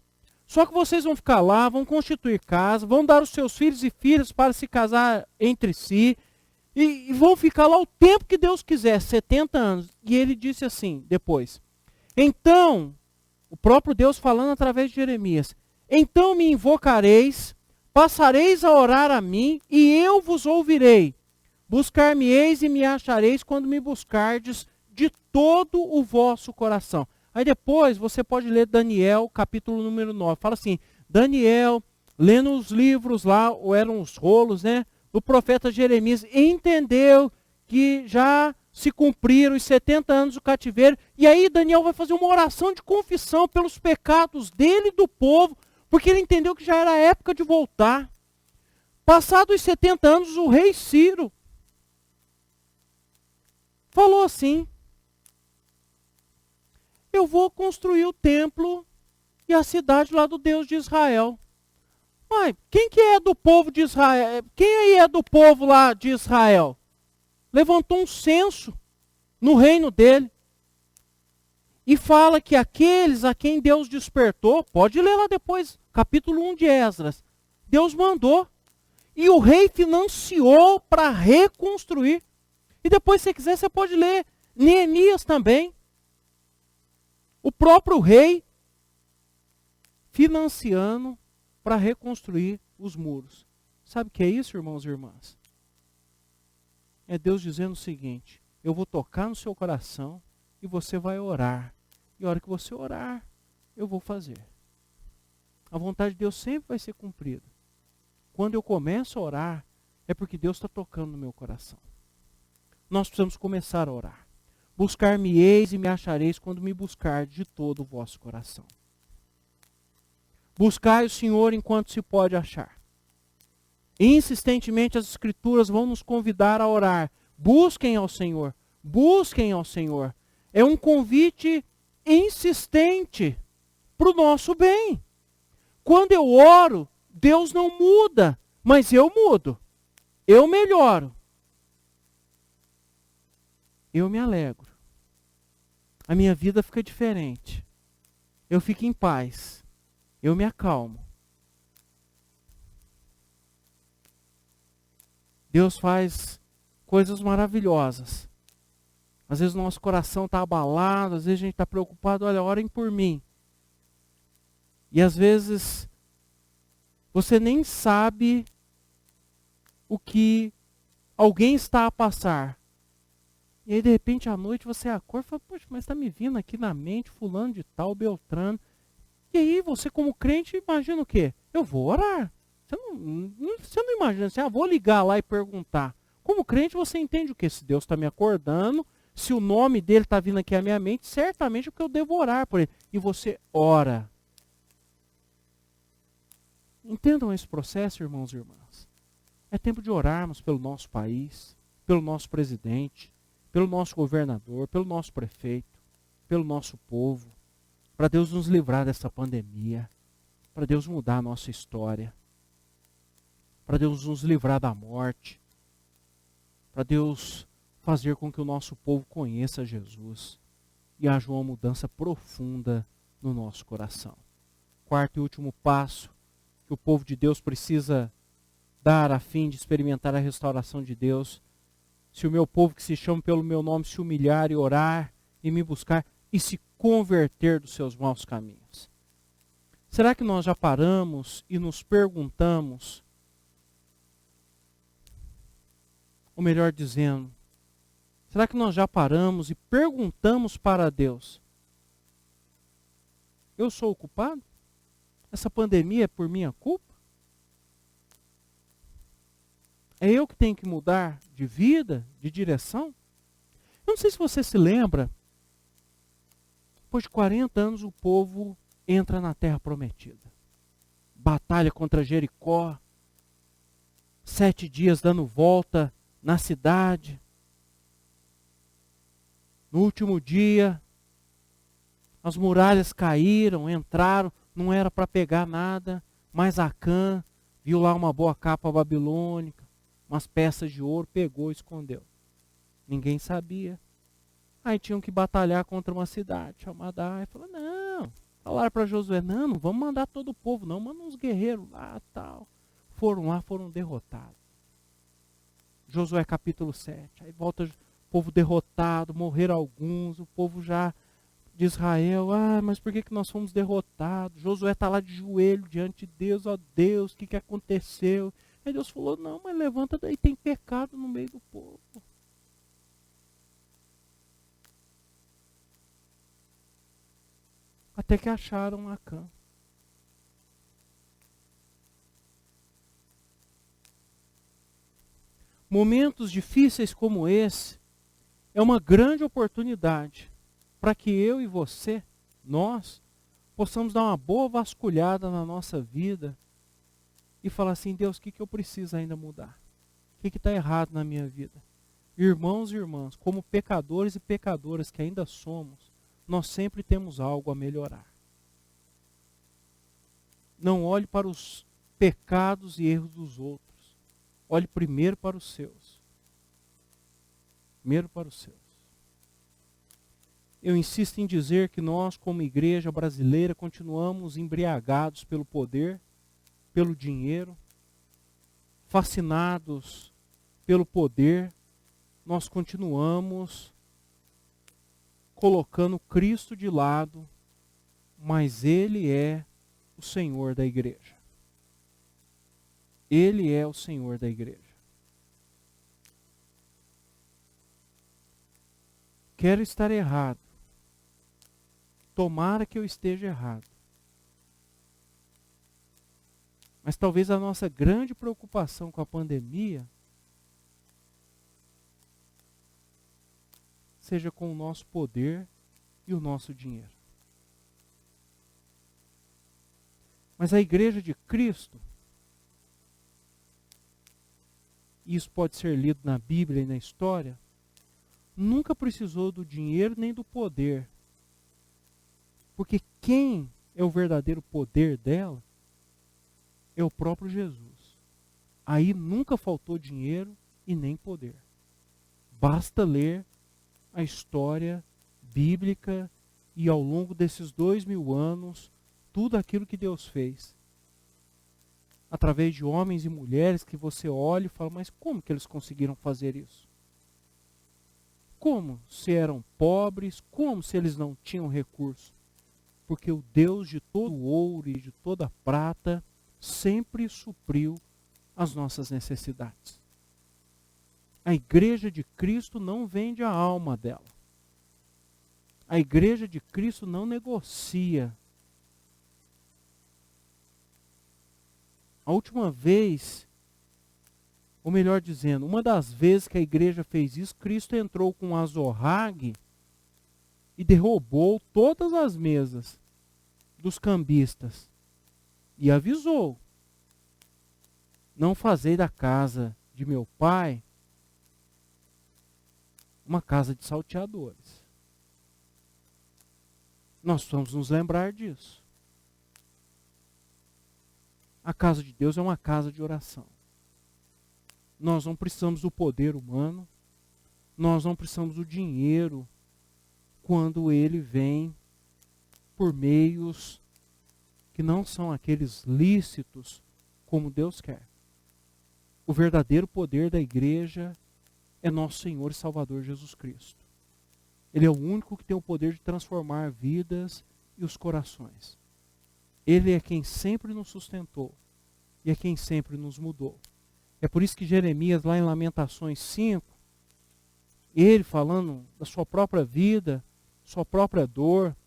só que vocês vão ficar lá, vão constituir casa, vão dar os seus filhos e filhas para se casar entre si, e vão ficar lá o tempo que Deus quiser, 70 anos. E ele disse assim, depois, então, o próprio Deus falando através de Jeremias, então me invocareis, passareis a orar a mim, e eu vos ouvirei. Buscar-me-eis e me achareis quando me buscardes de todo o vosso coração. Aí depois você pode ler Daniel, capítulo número 9. Fala assim, Daniel, lendo os livros lá, ou eram os rolos, né? Do profeta Jeremias, entendeu que já se cumpriram os 70 anos do cativeiro. E aí Daniel vai fazer uma oração de confissão pelos pecados dele e do povo, porque ele entendeu que já era a época de voltar. Passados os 70 anos, o rei Ciro falou assim, eu vou construir o templo e a cidade lá do Deus de Israel. Mas quem que é do povo de Israel? Quem aí é do povo lá de Israel? Levantou um censo no reino dele. E fala que aqueles a quem Deus despertou, pode ler lá depois, capítulo 1 de Esdras. Deus mandou. E o rei financiou para reconstruir. E depois, se você quiser, você pode ler Neemias também. O próprio rei financiando para reconstruir os muros. Sabe o que é isso, irmãos e irmãs? É Deus dizendo o seguinte, eu vou tocar no seu coração e você vai orar. E a hora que você orar, eu vou fazer. A vontade de Deus sempre vai ser cumprida. Quando eu começo a orar, é porque Deus está tocando no meu coração. Nós precisamos começar a orar. Buscar-me-eis e me achareis quando me buscardes de todo o vosso coração. Buscai o Senhor enquanto se pode achar. Insistentemente as Escrituras vão nos convidar a orar. Busquem ao Senhor. Busquem ao Senhor. É um convite insistente para o nosso bem. Quando eu oro, Deus não muda, mas eu mudo. Eu melhoro. Eu me alegro. A minha vida fica diferente. Eu fico em paz. Eu me acalmo. Deus faz coisas maravilhosas. Às vezes o nosso coração está abalado, às vezes a gente está preocupado, olha, orem por mim. E às vezes você nem sabe o que alguém está a passar. E aí de repente à noite você acorda e fala, poxa, mas está me vindo aqui na mente fulano de tal, Beltrano. E aí você como crente imagina o quê? Eu vou orar. Você não imagina assim, vou ligar lá e perguntar. Como crente, você entende o que? Se Deus está me acordando, se o nome dele está vindo aqui à minha mente, certamente é porque eu devo orar por ele. E você ora. Entendam esse processo, irmãos e irmãs. É tempo de orarmos pelo nosso país, pelo nosso presidente, pelo nosso governador, pelo nosso prefeito, pelo nosso povo, para Deus nos livrar dessa pandemia, para Deus mudar a nossa história, para Deus nos livrar da morte, para Deus fazer com que o nosso povo conheça Jesus e haja uma mudança profunda no nosso coração. Quarto e último passo que o povo de Deus precisa dar a fim de experimentar a restauração de Deus. Se o meu povo que se chama pelo meu nome se humilhar e orar e me buscar e se converter dos seus maus caminhos. Será que nós já paramos e nos perguntamos, ou melhor dizendo, será que nós já paramos e perguntamos para Deus, eu sou o culpado? Essa pandemia é por minha culpa? É eu que tenho que mudar de vida, de direção? Eu não sei se você se lembra, depois de 40 anos o povo entra na terra prometida. Batalha contra Jericó, 7 dias dando volta na cidade. No último dia, as muralhas caíram, entraram, não era para pegar nada, mas Acã viu lá uma boa capa babilônica, umas peças de ouro, pegou e escondeu. Ninguém sabia. Aí tinham que batalhar contra uma cidade chamada Ai. Falou, não. Falaram para Josué, não vamos mandar todo o povo, não. Manda uns guerreiros lá, tal. Foram lá, foram derrotados. Josué capítulo 7. Aí volta o povo derrotado, morreram alguns, o povo já de Israel, mas por que nós fomos derrotados? Josué está lá de joelho diante de Deus, ó Deus, o que aconteceu? Aí Deus falou, não, mas levanta daí, tem pecado no meio do povo. Até que acharam Acã. Momentos difíceis como esse é uma grande oportunidade para que eu e você, nós, possamos dar uma boa vasculhada na nossa vida e falar assim, Deus, o que eu preciso ainda mudar? O que está errado na minha vida? Irmãos e irmãs, como pecadores e pecadoras que ainda somos, nós sempre temos algo a melhorar. Não olhe para os pecados e erros dos outros. Olhe primeiro para os seus. Primeiro para os seus. Eu insisto em dizer que nós, como igreja brasileira, continuamos embriagados pelo poder, pelo dinheiro, fascinados pelo poder. Nós continuamos colocando Cristo de lado, mas Ele é o Senhor da igreja. Ele é o Senhor da igreja. Quero estar errado. Tomara que eu esteja errado. Mas talvez a nossa grande preocupação com a pandemia seja com o nosso poder e o nosso dinheiro. Mas a igreja de Cristo, isso pode ser lido na Bíblia e na história, nunca precisou do dinheiro nem do poder. Porque quem é o verdadeiro poder dela é o próprio Jesus. Aí nunca faltou dinheiro e nem poder. Basta ler a história bíblica e ao longo desses 2000 anos, tudo aquilo que Deus fez. Através de homens e mulheres que você olha e fala, mas como que eles conseguiram fazer isso? Como se eram pobres? Como se eles não tinham recurso? Porque o Deus de todo o ouro e de toda a prata sempre supriu as nossas necessidades. A igreja de Cristo não vende a alma dela. A igreja de Cristo não negocia A última vez, ou melhor dizendo, uma das vezes que a igreja fez isso, Cristo entrou com um azorrague e derrubou todas as mesas dos cambistas. E avisou: não fazei da casa de meu pai uma casa de salteadores. Nós precisamos nos lembrar disso. A casa de Deus é uma casa de oração. Nós não precisamos do poder humano, nós não precisamos do dinheiro quando ele vem por meios que não são aqueles lícitos como Deus quer. O verdadeiro poder da igreja é nosso Senhor e Salvador Jesus Cristo. Ele é o único que tem o poder de transformar vidas e os corações. Ele é quem sempre nos sustentou e é quem sempre nos mudou. É por isso que Jeremias, lá em Lamentações 5, ele falando da sua própria vida, sua própria dor,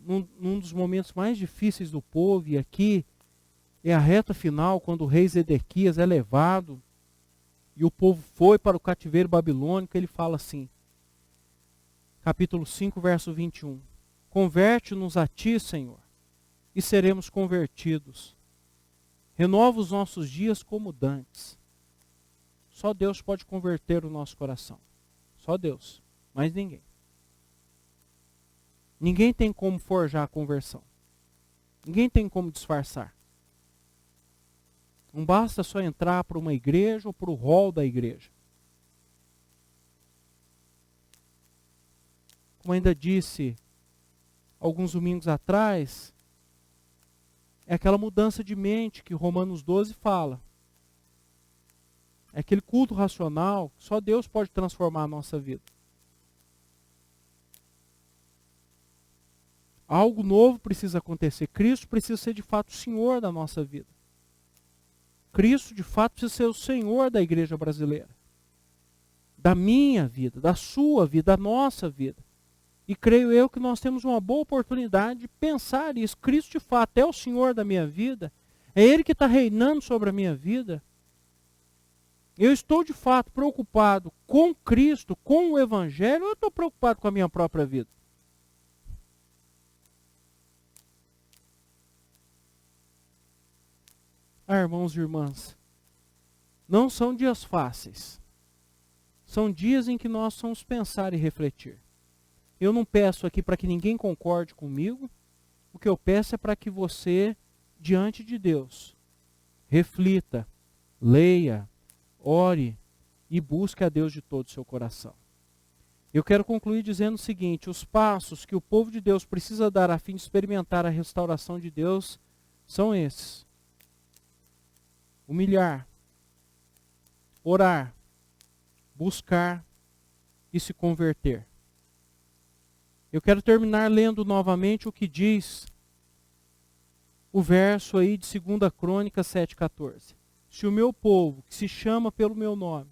num dos momentos mais difíceis do povo, e aqui é a reta final, quando o rei Zedequias é levado e o povo foi para o cativeiro babilônico, ele fala assim, capítulo 5, verso 21. Converte-nos a ti, Senhor, e seremos convertidos. Renova os nossos dias como dantes. Só Deus pode converter o nosso coração. Só Deus, mais ninguém. Ninguém tem como forjar a conversão. Ninguém tem como disfarçar. Não basta só entrar para uma igreja ou para o hall da igreja. Como ainda disse alguns domingos atrás, é aquela mudança de mente que Romanos 12 fala. É aquele culto racional que só Deus pode transformar a nossa vida. Algo novo precisa acontecer. Cristo precisa ser de fato o Senhor da nossa vida. Cristo de fato precisa ser o Senhor da igreja brasileira. Da minha vida, da sua vida, da nossa vida. E creio eu que nós temos uma boa oportunidade de pensar isso. Cristo de fato é o Senhor da minha vida. É Ele que está reinando sobre a minha vida. Eu estou de fato preocupado com Cristo, com o Evangelho, ou eu estou preocupado com a minha própria vida? Irmãos e irmãs, não são dias fáceis. São dias em que nós vamos pensar e refletir. Eu não peço aqui para que ninguém concorde comigo. O que eu peço é para que você, diante de Deus, reflita, leia, ore e busque a Deus de todo o seu coração. Eu quero concluir dizendo o seguinte: os passos que o povo de Deus precisa dar a fim de experimentar a restauração de Deus são esses. Humilhar, orar, buscar e se converter. Eu quero terminar lendo novamente o que diz o verso aí de 2 Crônicas 7,14. Se o meu povo, que se chama pelo meu nome,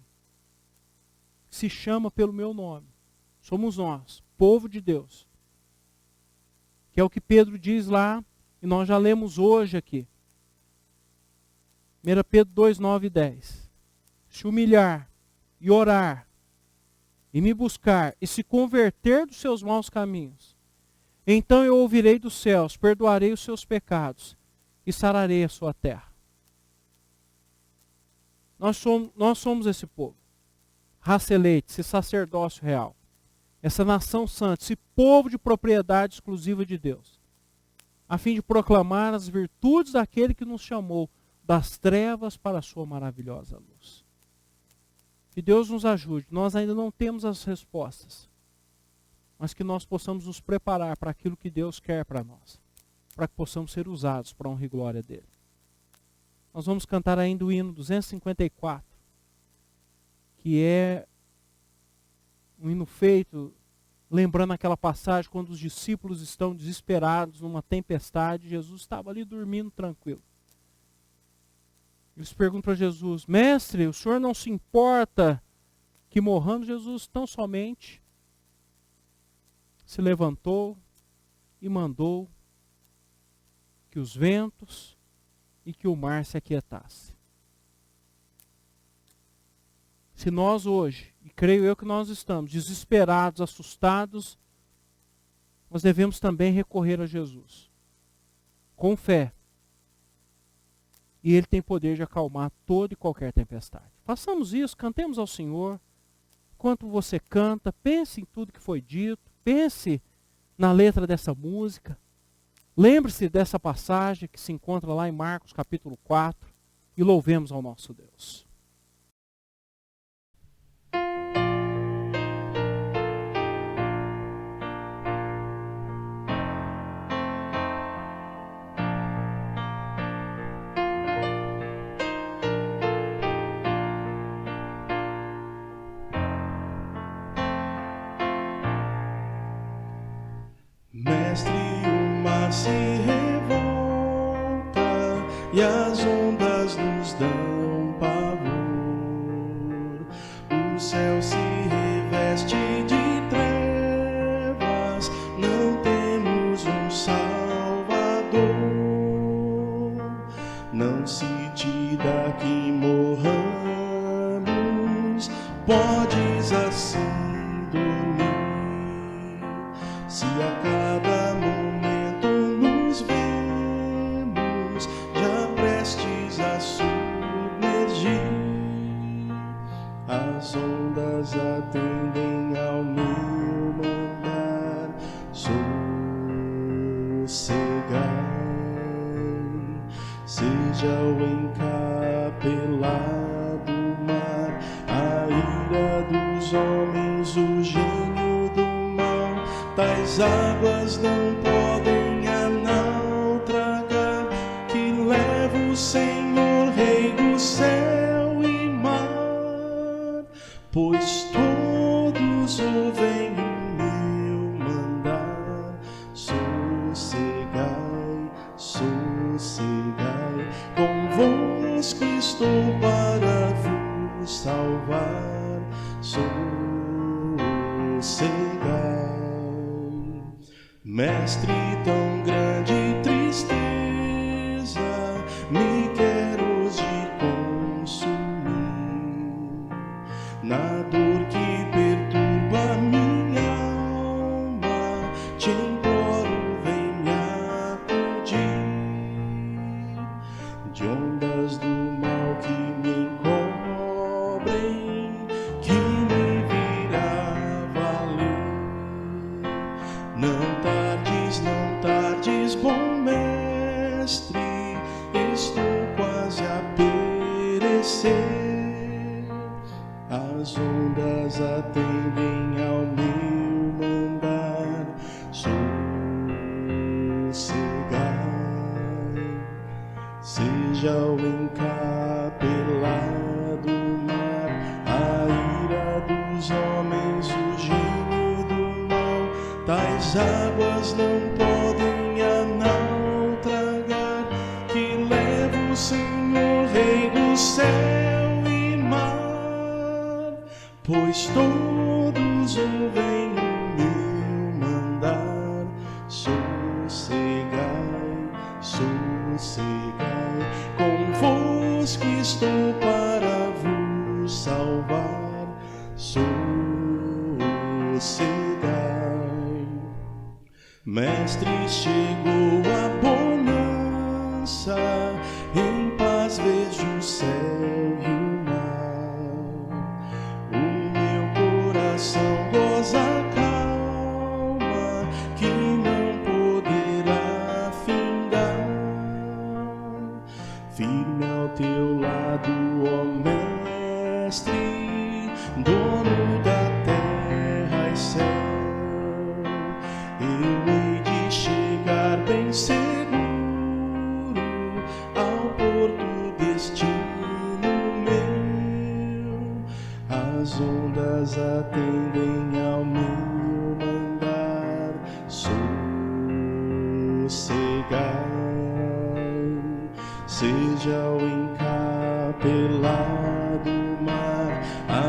somos nós, povo de Deus, que é o que Pedro diz lá, e nós já lemos hoje aqui. 1 Pedro 2, 9 e 10. Se humilhar e orar, e me buscar, e se converter dos seus maus caminhos, então eu ouvirei dos céus, perdoarei os seus pecados, e sararei a sua terra. Nós somos esse povo, raça eleita, esse sacerdócio real, essa nação santa, esse povo de propriedade exclusiva de Deus, a fim de proclamar as virtudes daquele que nos chamou das trevas para a sua maravilhosa luz. Que Deus nos ajude. Nós ainda não temos as respostas, mas que nós possamos nos preparar para aquilo que Deus quer para nós, para que possamos ser usados para a honra e glória dele. Nós vamos cantar ainda o hino 254, que é um hino feito lembrando aquela passagem quando os discípulos estão desesperados numa tempestade. Jesus estava ali dormindo tranquilo. Eles perguntam para Jesus: mestre, o senhor não se importa que morramos? Jesus tão somente se levantou e mandou que os ventos e que o mar se aquietasse. Se nós hoje, e creio eu que nós estamos, desesperados, assustados, nós devemos também recorrer a Jesus, com fé. E Ele tem poder de acalmar toda e qualquer tempestade. Façamos isso, cantemos ao Senhor. Enquanto você canta, pense em tudo que foi dito, pense na letra dessa música. Lembre-se dessa passagem que se encontra lá em Marcos capítulo 4 e louvemos ao nosso Deus. Mestre, o mar se revolta e as ondas nos dão pavor. O céu se reveste de trevas, não temos um Salvador. Não se te dá que morramos, podes assim dormir. Se a cada momento nos vemos já prestes a submergir, as ondas atendem ao meu mandar, sossegai. Seja o encapelado mar, a ira dos homens, o gênio do mal, tais águas não podem a naufragar, que leva o Senhor, Rei do céu e mar, pois todos ouvem o meu mandar, sossegai, sossegai, convosco estou para vos salvar, sossegai. Mestre, tão grande tristeza me quer hoje consumir, na dor que perturba minha alma, te imploro, venha acudir. De ondas do mal que me encobrem, que me virá valer. Não tardes, bom mestre, estou quase a perecer. As ondas atendem ao meu mandar, sossegai. Seja o encapelado mar, a ira dos homens, o gênio do mal, tais águas não podem a naufragar, que leva o Senhor, Rei do céu e mar, pois todos ouvem o meu mandar, sossegai, sossegai, convosco estou para vos salvar, sossegai. Mestre, chegou a bonança, em paz vejo o céu e o mar. O meu coração goza a calma, que não poderá findar. Firme ao teu lado, ó Mestre, dono da terra e céu, eu hei de chegar bem seguro ao porto destino meu. As ondas atendem ao meu mandar, sossegai. Seja o encapelado mar, a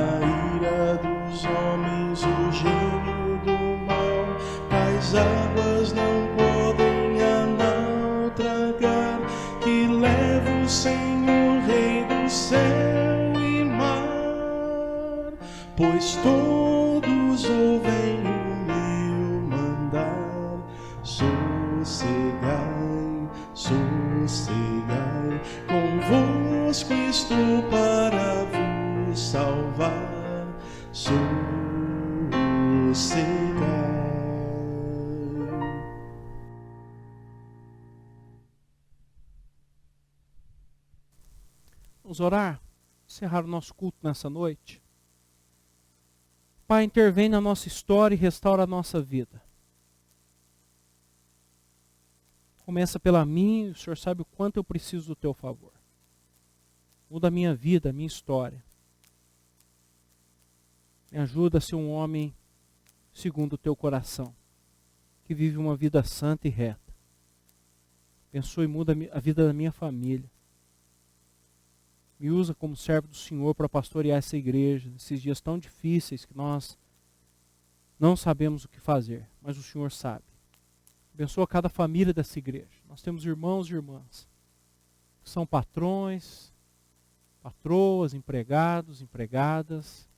ira dos homens, o gênio do mal, tais águas não podem a naufragar, que leva Senhor, Rei do céu e mar, pois todos ouvem o meu mandar. Sossegai, sossegai, convosco estou para vos salvar. Sossegai. Vamos orar, encerrar o nosso culto nessa noite. Pai, intervém na nossa história e restaura a nossa vida. Começa pela minha, o Senhor sabe o quanto eu preciso do teu favor. Muda a minha vida, a minha história. Me ajuda a ser um homem segundo o teu coração, que vive uma vida santa e reta. Abençoe e muda a vida da minha família. Me usa como servo do Senhor para pastorear essa igreja, nesses dias tão difíceis que nós não sabemos o que fazer, mas o Senhor sabe. Abençoa cada família dessa igreja. Nós temos irmãos e irmãs que são patrões, patroas, empregados, empregadas.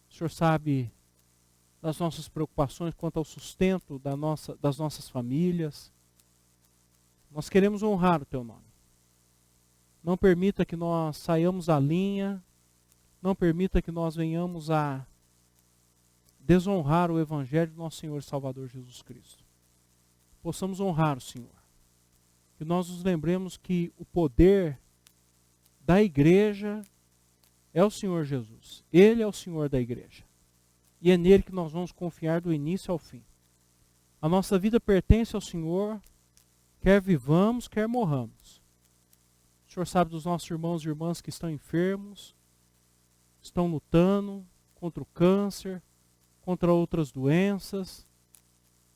O Senhor sabe das nossas preocupações quanto ao sustento das nossas famílias. Nós queremos honrar o teu nome. Não permita que nós saiamos da linha, não permita que nós venhamos a desonrar o Evangelho do nosso Senhor e Salvador Jesus Cristo. Possamos honrar o Senhor. Que nós nos lembremos que o poder da igreja é o Senhor Jesus. Ele é o Senhor da igreja. E é nele que nós vamos confiar do início ao fim. A nossa vida pertence ao Senhor, quer vivamos, quer morramos. O Senhor sabe dos nossos irmãos e irmãs que estão enfermos, estão lutando contra o câncer, contra outras doenças,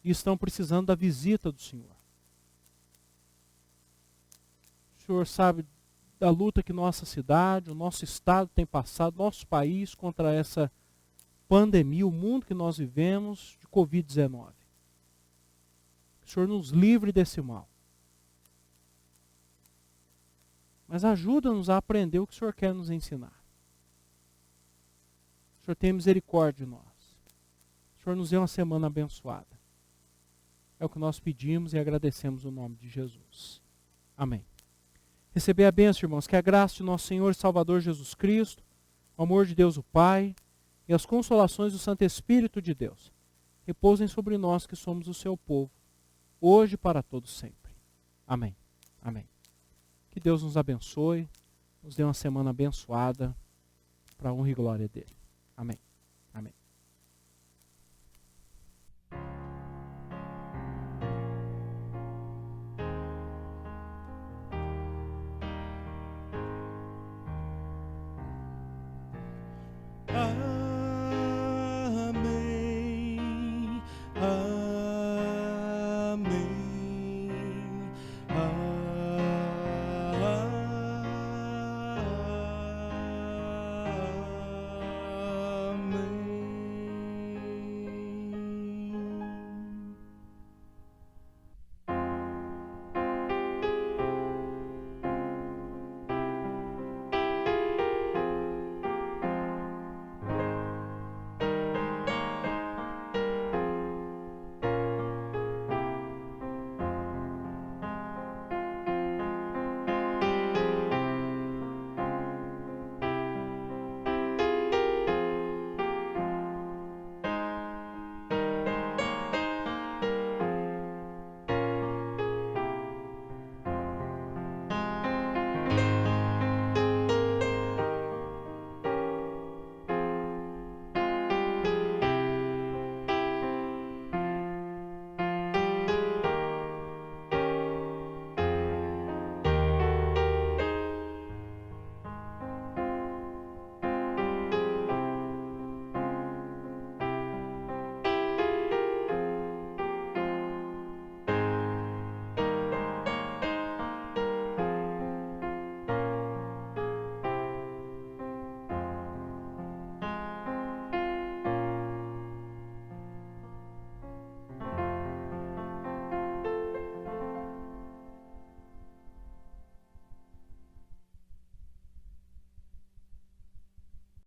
e estão precisando da visita do Senhor. O Senhor sabe da luta que nossa cidade, o nosso estado tem passado, nosso país contra essa pandemia, o mundo que nós vivemos de Covid-19. O Senhor nos livre desse mal. Mas ajuda-nos a aprender o que o Senhor quer nos ensinar. O Senhor tem misericórdia de nós. O Senhor nos dê uma semana abençoada. É o que nós pedimos e agradecemos no nome de Jesus. Amém. Receber a bênção, irmãos, que a graça de nosso Senhor e Salvador Jesus Cristo, o amor de Deus o Pai e as consolações do Santo Espírito de Deus repousem sobre nós que somos o seu povo, hoje e para todos sempre. Amém. Amém. Que Deus nos abençoe, nos dê uma semana abençoada, para a honra e glória dele. Amém.